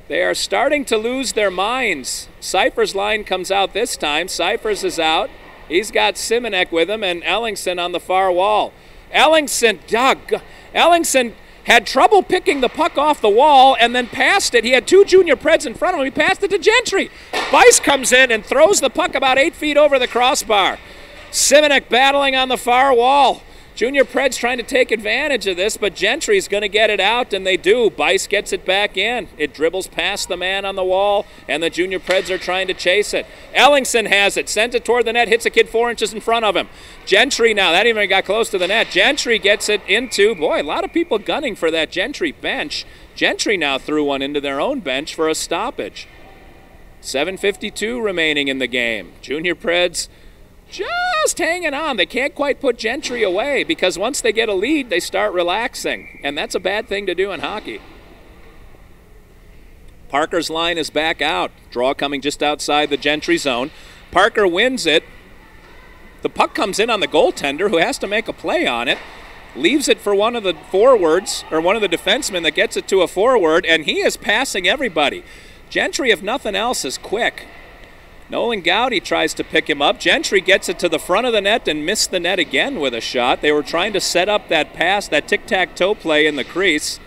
They are starting to lose their minds. Cypher's line comes out this time. Cyphers is out. He's got Simonek with him and Ellingson on the far wall. Ellingson had trouble picking the puck off the wall and then passed it. He had two Junior Preds in front of him. He passed it to Gentry. Bice comes in and throws the puck about 8 feet over the crossbar. Simonek battling on the far wall. Junior Preds trying to take advantage of this, but Gentry's going to get it out, and they do. Bice gets it back in. It dribbles past the man on the wall, and the Junior Preds are trying to chase it. Ellingson has it, sent it toward the net, hits a kid 4 inches in front of him. Gentry now, that even got close to the net. Gentry gets it into, boy, a lot of people gunning for that Gentry bench. Gentry now threw one into their own bench for a stoppage. 7:52 remaining in the game. Junior Preds just hanging on. They can't quite put Gentry away because once they get a lead, they start relaxing, and that's a bad thing to do in hockey. Parker's line is back out. Draw coming just outside the Gentry zone. Parker wins it. The puck comes in on the goaltender, who has to make a play on it. Leaves it for one of the forwards, or one of the defensemen that gets it to a forward, and he is passing everybody. Gentry, if nothing else, is quick. Nolan Gowdy tries to pick him up. Gentry gets it to the front of the net and missed the net again with a shot. They were trying to set up that pass, that tic-tac-toe play in the crease.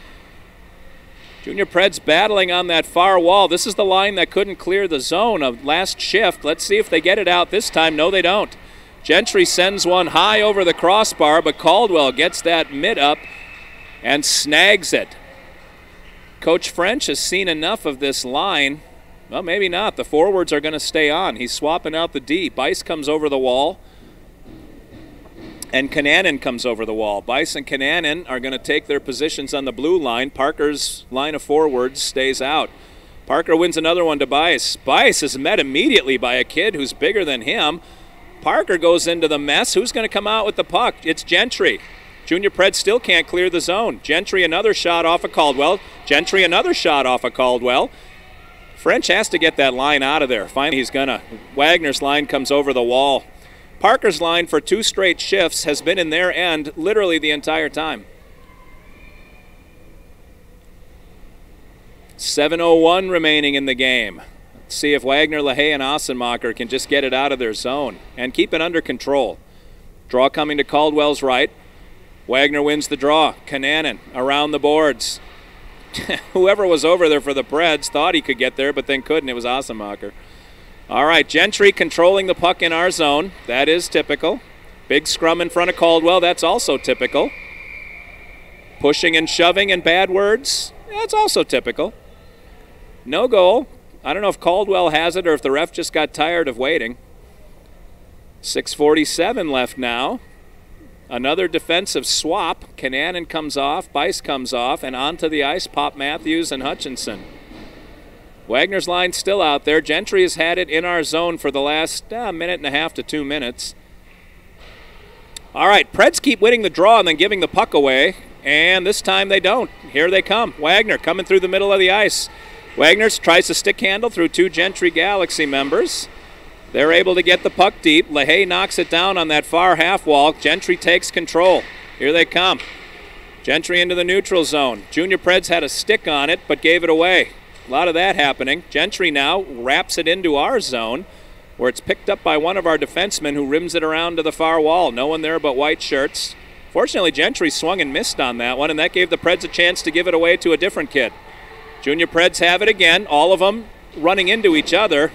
Junior Preds battling on that far wall. This is the line that couldn't clear the zone of last shift. Let's see if they get it out this time. No, they don't. Gentry sends one high over the crossbar, but Caldwell gets that mid up and snags it. Coach French has seen enough of this line. Well, maybe not. The forwards are going to stay on. He's swapping out the D. Bice comes over the wall, and Kananen comes over the wall. Bice and Kananen are going to take their positions on the blue line. Parker's line of forwards stays out. Parker wins another one to Bice. Bice is met immediately by a kid who's bigger than him. Parker goes into the mess. Who's going to come out with the puck? It's Gentry. Junior Pred still can't clear the zone. Gentry another shot off of Caldwell. Gentry another shot off of Caldwell. French has to get that line out of there. Finally, he's going to. Wagner's line comes over the wall. Parker's line for 2 straight shifts has been in their end literally the entire time. 7:01 remaining in the game. Let's see if Wagner, LaHaye, and Ossenmacher can just get it out of their zone and keep it under control. Draw coming to Caldwell's right. Wagner wins the draw. Kananen around the boards. Whoever was over there for the Preds thought he could get there, but then couldn't. It was Ossenmacher. All right, Gentry controlling the puck in our zone. That is typical. Big scrum in front of Caldwell. That's also typical. Pushing and shoving and bad words. That's also typical. No goal. I don't know if Caldwell has it or if the ref just got tired of waiting. 6:47 left now. Another defensive swap. Kananen comes off, Bice comes off, and onto the ice pop Matthews and Hutchinson. Wagner's line still out there. Gentry has had it in our zone for the last minute and a half to 2 minutes. All right, Preds keep winning the draw and then giving the puck away, and this time they don't. Here they come. Wagner coming through the middle of the ice. Wagner tries to stick handle through 2 Gentry Galaxy members. They're able to get the puck deep. LaHaye knocks it down on that far half wall. Gentry takes control. Here they come. Gentry into the neutral zone. Junior Preds had a stick on it, but gave it away. A lot of that happening. Gentry now wraps it into our zone, where it's picked up by one of our defensemen who rims it around to the far wall. No one there but white shirts. Fortunately, Gentry swung and missed on that one, and that gave the Preds a chance to give it away to a different kid. Junior Preds have it again, all of them running into each other.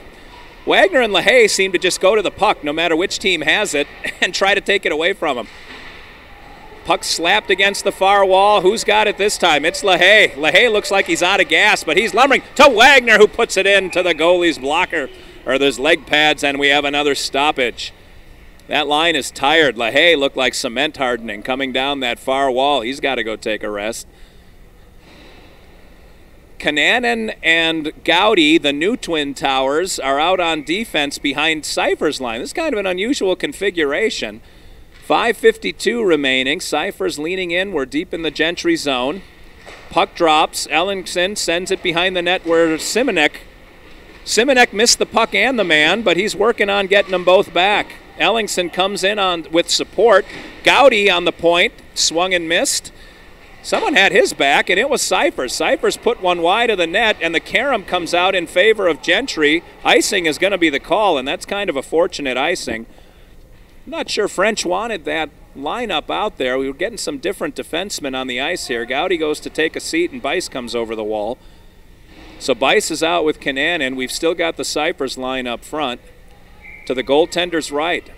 Wagner and LaHaye seem to just go to the puck, no matter which team has it, and try to take it away from them. Puck slapped against the far wall. Who's got it this time? It's LaHaye. LaHaye looks like he's out of gas, but he's lumbering to Wagner, who puts it into the goalie's blocker, or there's leg pads, and we have another stoppage. That line is tired. LaHaye looked like cement hardening coming down that far wall. He's got to go take a rest. Kananen and Gowdy, the new Twin Towers, are out on defense behind Cypher's line. This is kind of an unusual configuration. 5:52 remaining. Cypher's leaning in. We're deep in the Gentry zone. Puck drops. Ellingson sends it behind the net where Simonek missed the puck and the man, but he's working on getting them both back. Ellingson comes in with support. Gowdy on the point. Swung and missed. Someone had his back, and it was Cyphers. Cyphers put one wide of the net, and the carom comes out in favor of Gentry. Icing is going to be the call, and that's kind of a fortunate icing. I'm not sure French wanted that lineup out there. We were getting some different defensemen on the ice here. Gowdy goes to take a seat, and Bice comes over the wall. So Bice is out with Kananen. We've still got the Cyphers line up front. To the goaltender's right.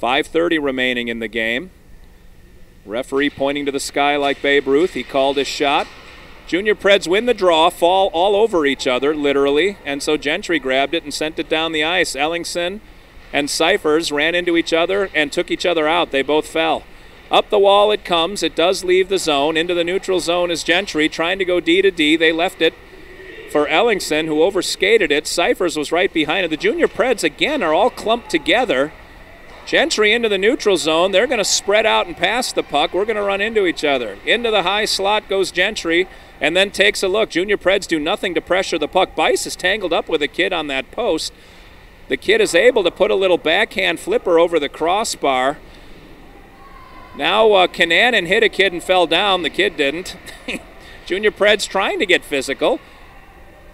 5:30 remaining in the game. Referee pointing to the sky like Babe Ruth. He called his shot. Junior Preds win the draw, fall all over each other, literally, and so Gentry grabbed it and sent it down the ice. Ellingson and Cyphers ran into each other and took each other out. They both fell. Up the wall it comes. It does leave the zone. Into the neutral zone is Gentry trying to go D to D. They left it for Ellingson, who overskated it. Cyphers was right behind it. The Junior Preds, again, are all clumped together. Gentry into the neutral zone. They're going to spread out and pass the puck. We're going to run into each other. Into the high slot goes Gentry and then takes a look. Junior Preds do nothing to pressure the puck. Bice is tangled up with a kid on that post. The kid is able to put a little backhand flipper over the crossbar. Now Kananen hit a kid and fell down. The kid didn't. Junior Preds trying to get physical.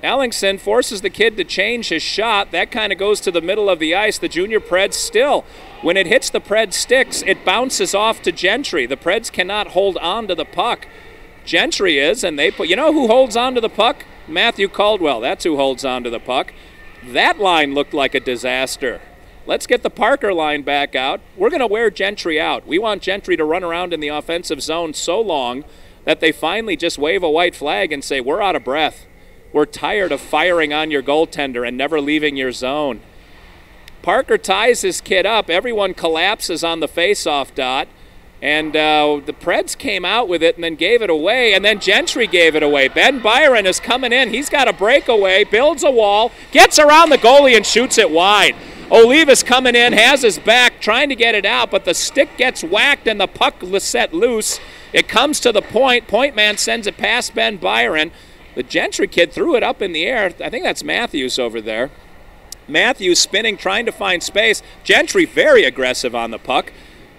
Ellingson forces the kid to change his shot. That kind of goes to the middle of the ice. The Junior Preds still, when it hits the Preds sticks, it bounces off to Gentry. The Preds cannot hold on to the puck. Gentry is, and they put, you know who holds on to the puck? Matthew Caldwell. That's who holds on to the puck. That line looked like a disaster. Let's get the Parker line back out. We're going to wear Gentry out. We want Gentry to run around in the offensive zone so long that they finally just wave a white flag and say, we're out of breath. We're tired of firing on your goaltender and never leaving your zone. Parker ties his kid up. Everyone collapses on the face-off dot. And the Preds came out with it and then gave it away, and then Gentry gave it away. Ben Byron is coming in. He's got a breakaway, builds a wall, gets around the goalie and shoots it wide. Oliva's coming in, has his back, trying to get it out, but the stick gets whacked and the puck set loose. It comes to the point. Point man sends it past Ben Byron. The Gentry kid threw it up in the air. I think that's Matthews over there. Matthews spinning, trying to find space. Gentry very aggressive on the puck.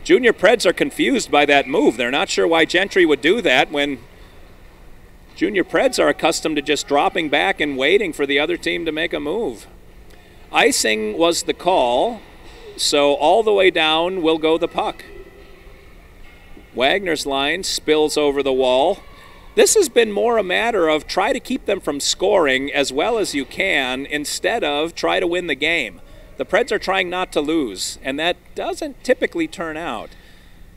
Junior Preds are confused by that move. They're not sure why Gentry would do that when Junior Preds are accustomed to just dropping back and waiting for the other team to make a move. Icing was the call, so all the way down will go the puck. Wagner's line spills over the wall. This has been more a matter of try to keep them from scoring as well as you can instead of try to win the game. The Preds are trying not to lose, and that doesn't typically turn out.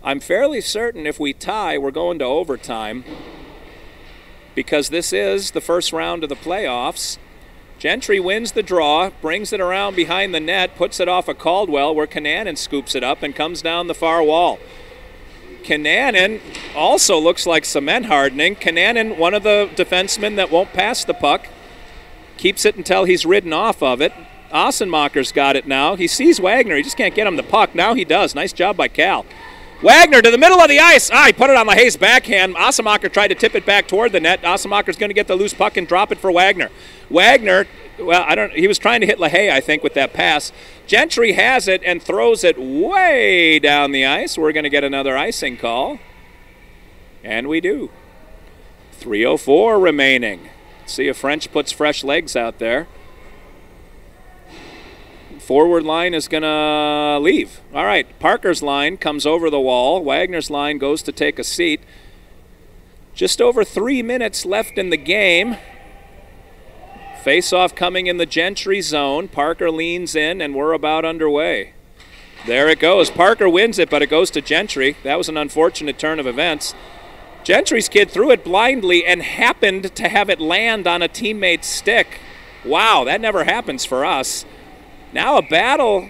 I'm fairly certain if we tie, we're going to overtime because this is the first round of the playoffs. Gentry wins the draw, brings it around behind the net, puts it off of Caldwell where Kananen scoops it up and comes down the far wall. Kananen also looks like cement hardening. Kananen, one of the defensemen that won't pass the puck, keeps it until he's ridden off of it. Ossenmacher's got it now. He sees Wagner. He just can't get him the puck. Now he does. Nice job by Cal. Wagner to the middle of the ice. He put it on LaHaye's backhand. Ossenmacher tried to tip it back toward the net. Ossenmacher's going to get the loose puck and drop it for Wagner. Wagner, well, he was trying to hit LaHaye, I think, with that pass. Gentry has it and throws it way down the ice. We're going to get another icing call. And we do. 3:04 remaining. See if French puts fresh legs out there. Forward line is going to leave. All right, Parker's line comes over the wall. Wagner's line goes to take a seat. Just over 3 minutes left in the game. Face-off coming in the Gentry zone. Parker leans in, and we're about underway. There it goes. Parker wins it, but it goes to Gentry. That was an unfortunate turn of events. Gentry's kid threw it blindly and happened to have it land on a teammate's stick. Wow, that never happens for us. Now a battle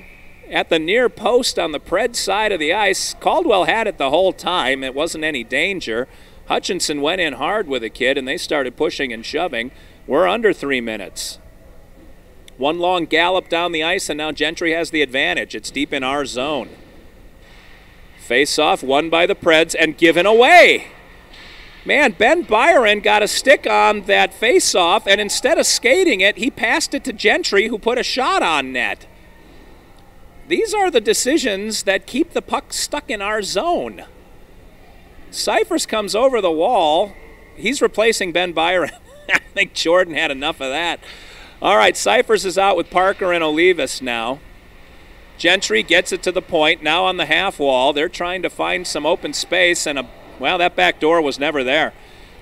at the near post on the Preds side of the ice. Caldwell had it the whole time. It wasn't any danger. Hutchinson went in hard with the kid, and they started pushing and shoving. We're under 3 minutes. One long gallop down the ice, and now Gentry has the advantage. It's deep in our zone. Face-off won by the Preds and given away. Man, Ben Byron got a stick on that face-off, and instead of skating it, he passed it to Gentry, who put a shot on net. These are the decisions that keep the puck stuck in our zone. Cyphers comes over the wall. He's replacing Ben Byron. I think Jordan had enough of that. All right, Cyphers is out with Parker and Olivas now. Gentry gets it to the point, now on the half wall. They're trying to find some open space, and well, that back door was never there.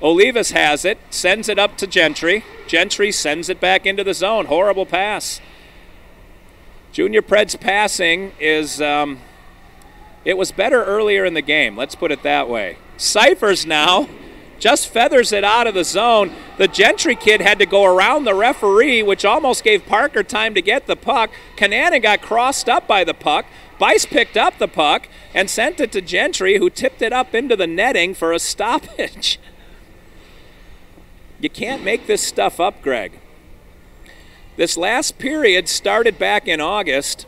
Olivas has it, sends it up to Gentry. Gentry sends it back into the zone. Horrible pass. Junior Preds passing is, it was better earlier in the game, let's put it that way. Cyphers now just feathers it out of the zone. The Gentry kid had to go around the referee, which almost gave Parker time to get the puck. Kananen got crossed up by the puck. Bice picked up the puck and sent it to Gentry, who tipped it up into the netting for a stoppage. You can't make this stuff up, Greg. This last period started back in August,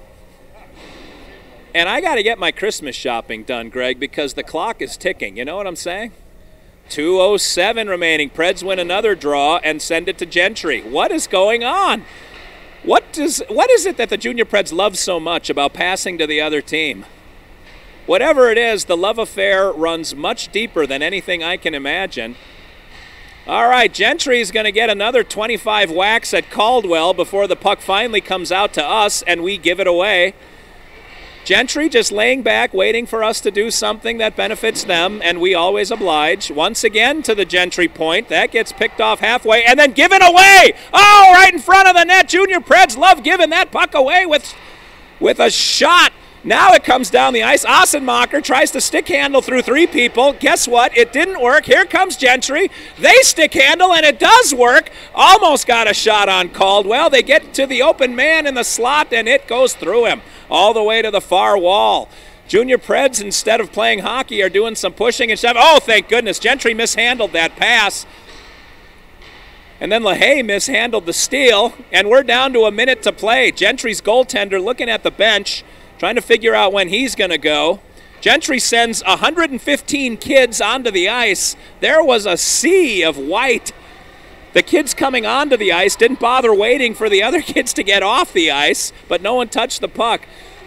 and I got to get my Christmas shopping done, Greg, because the clock is ticking. You know what I'm saying? 2:07 remaining. Preds win another draw and send it to Gentry. What is going on? What is it that the Junior Preds love so much about passing to the other team? Whatever it is, the love affair runs much deeper than anything I can imagine. All right, Gentry's going to get another 25 whacks at Caldwell before the puck finally comes out to us and we give it away. Gentry just laying back, waiting for us to do something that benefits them, and we always oblige. Once again to the Gentry point. That gets picked off halfway and then given away. Oh, right in front of the net. Junior Preds love giving that puck away with a shot Now it comes down the ice. Ossenmacher tries to stick handle through 3 people. Guess what? It didn't work. Here comes Gentry. They stick handle, and it does work. Almost got a shot on Caldwell. They get to the open man in the slot, and it goes through him all the way to the far wall. Junior Preds, instead of playing hockey, are doing some pushing and shoving. Oh, thank goodness. Gentry mishandled that pass. And then LaHaye mishandled the steal, and we're down to a minute to play. Gentry's goaltender looking at the bench, trying to figure out when he's going to go. Gentry sends 115 kids onto the ice. There was a sea of white. The kids coming onto the ice didn't bother waiting for the other kids to get off the ice, but no one touched the puck.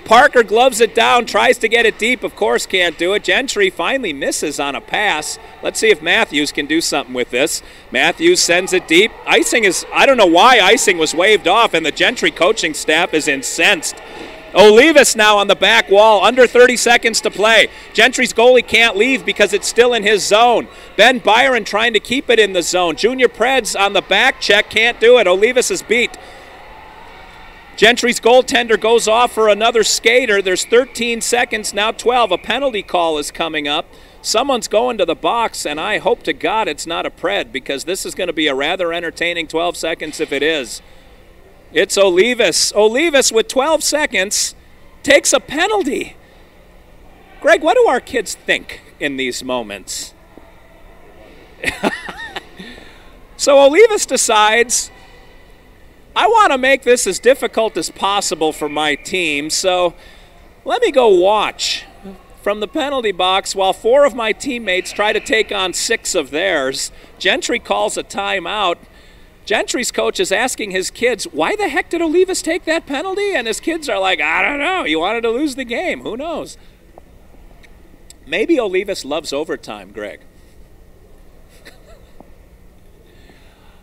Parker gloves it down, tries to get it deep. Of course, can't do it. Gentry finally misses on a pass. Let's see if Matthews can do something with this. Matthews sends it deep. Icing is, I don't know why icing was waved off, and the Gentry coaching staff is incensed. Olivas now on the back wall, under 30 seconds to play. Gentry's goalie can't leave because it's still in his zone. Ben Byron trying to keep it in the zone. Junior Preds on the back check, can't do it. Olivas is beat. Gentry's goaltender goes off for another skater. There's 13 seconds, now 12. A penalty call is coming up. Someone's going to the box, and I hope to God it's not a Pred, because this is going to be a rather entertaining 12 seconds if it is. It's Olivas. Olivas with 12 seconds takes a penalty. Greg, what do our kids think in these moments? So Olivas decides, I want to make this as difficult as possible for my team, so let me go watch from the penalty box while 4 of my teammates try to take on 6 of theirs. Gentry calls a timeout. Gentry's coach is asking his kids, why the heck did Olivas take that penalty? And his kids are like, I don't know. He wanted to lose the game. Who knows? Maybe Olivas loves overtime, Greg.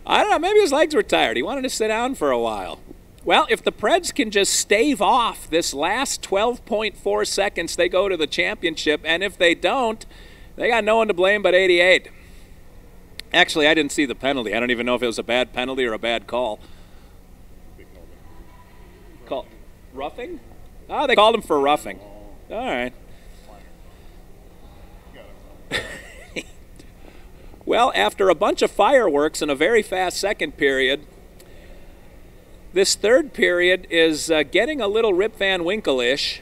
I don't know. Maybe his legs were tired. He wanted to sit down for a while. Well, if the Preds can just stave off this last 12.4 seconds, they go to the championship. And if they don't, they got no one to blame but 88. Actually, I didn't see the penalty. I don't even know if it was a bad penalty or a bad call. Call roughing? Oh, they called him for roughing. All right. Well, after a bunch of fireworks and a very fast second period, this third period is getting a little Rip Van Winkle-ish.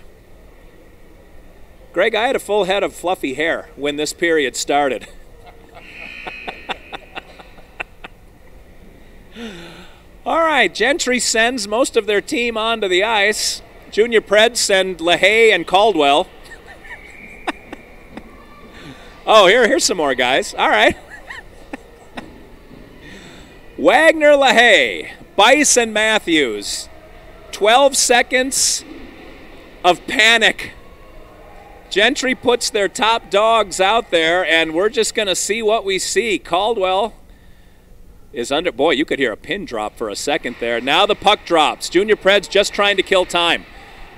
Greg, I had a full head of fluffy hair when this period started. All right, Gentry sends most of their team onto the ice. Junior Preds send LaHaye and Caldwell. Oh, here's some more guys. All right. Wagner, LaHaye, Bice, and Matthews. 12 seconds of panic. Gentry puts their top dogs out there, and we're just going to see what we see. Caldwell is under. Boy, you could hear a pin drop for a second there. Now the puck drops. Junior Preds just trying to kill time.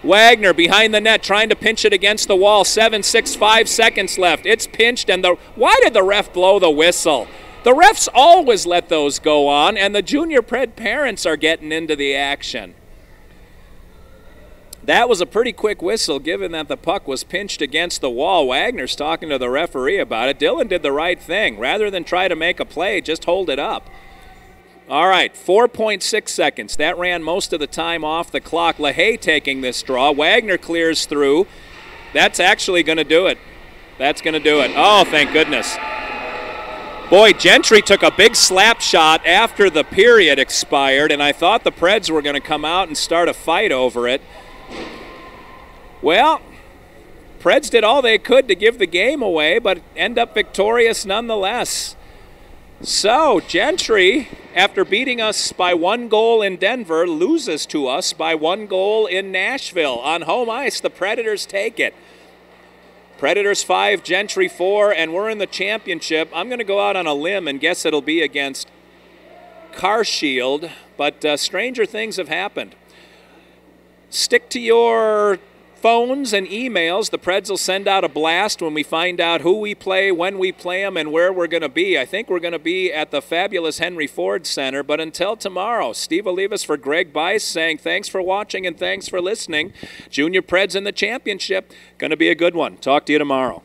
Wagner behind the net trying to pinch it against the wall. 7, 6, 5 seconds left. It's pinched, and why did the ref blow the whistle? The refs always let those go on, and the Junior Pred parents are getting into the action. That was a pretty quick whistle, given that the puck was pinched against the wall. Wagner's talking to the referee about it. Dillon did the right thing. Rather than try to make a play, just hold it up. All right, 4.6 seconds. That ran most of the time off the clock. LaHaye taking this draw. Wagner clears through. That's actually going to do it. That's going to do it. Oh, thank goodness. Boy, Gentry took a big slap shot after the period expired, and I thought the Preds were going to come out and start a fight over it. Well, Preds did all they could to give the game away, but end up victorious nonetheless. So, Gentry, after beating us by 1 goal in Denver, loses to us by 1 goal in Nashville. On home ice, the Predators take it. Predators 5, Gentry 4, and we're in the championship. I'm going to go out on a limb and guess it'll be against Carshield, but stranger things have happened. Stick to your phones and emails. The Preds will send out a blast when we find out who we play, when we play them, and where we're going to be. I think we're going to be at the fabulous Henry Ford Center. But until tomorrow, Steve Olivas for Greg Bice saying thanks for watching and thanks for listening. Junior Preds in the championship. Going to be a good one. Talk to you tomorrow.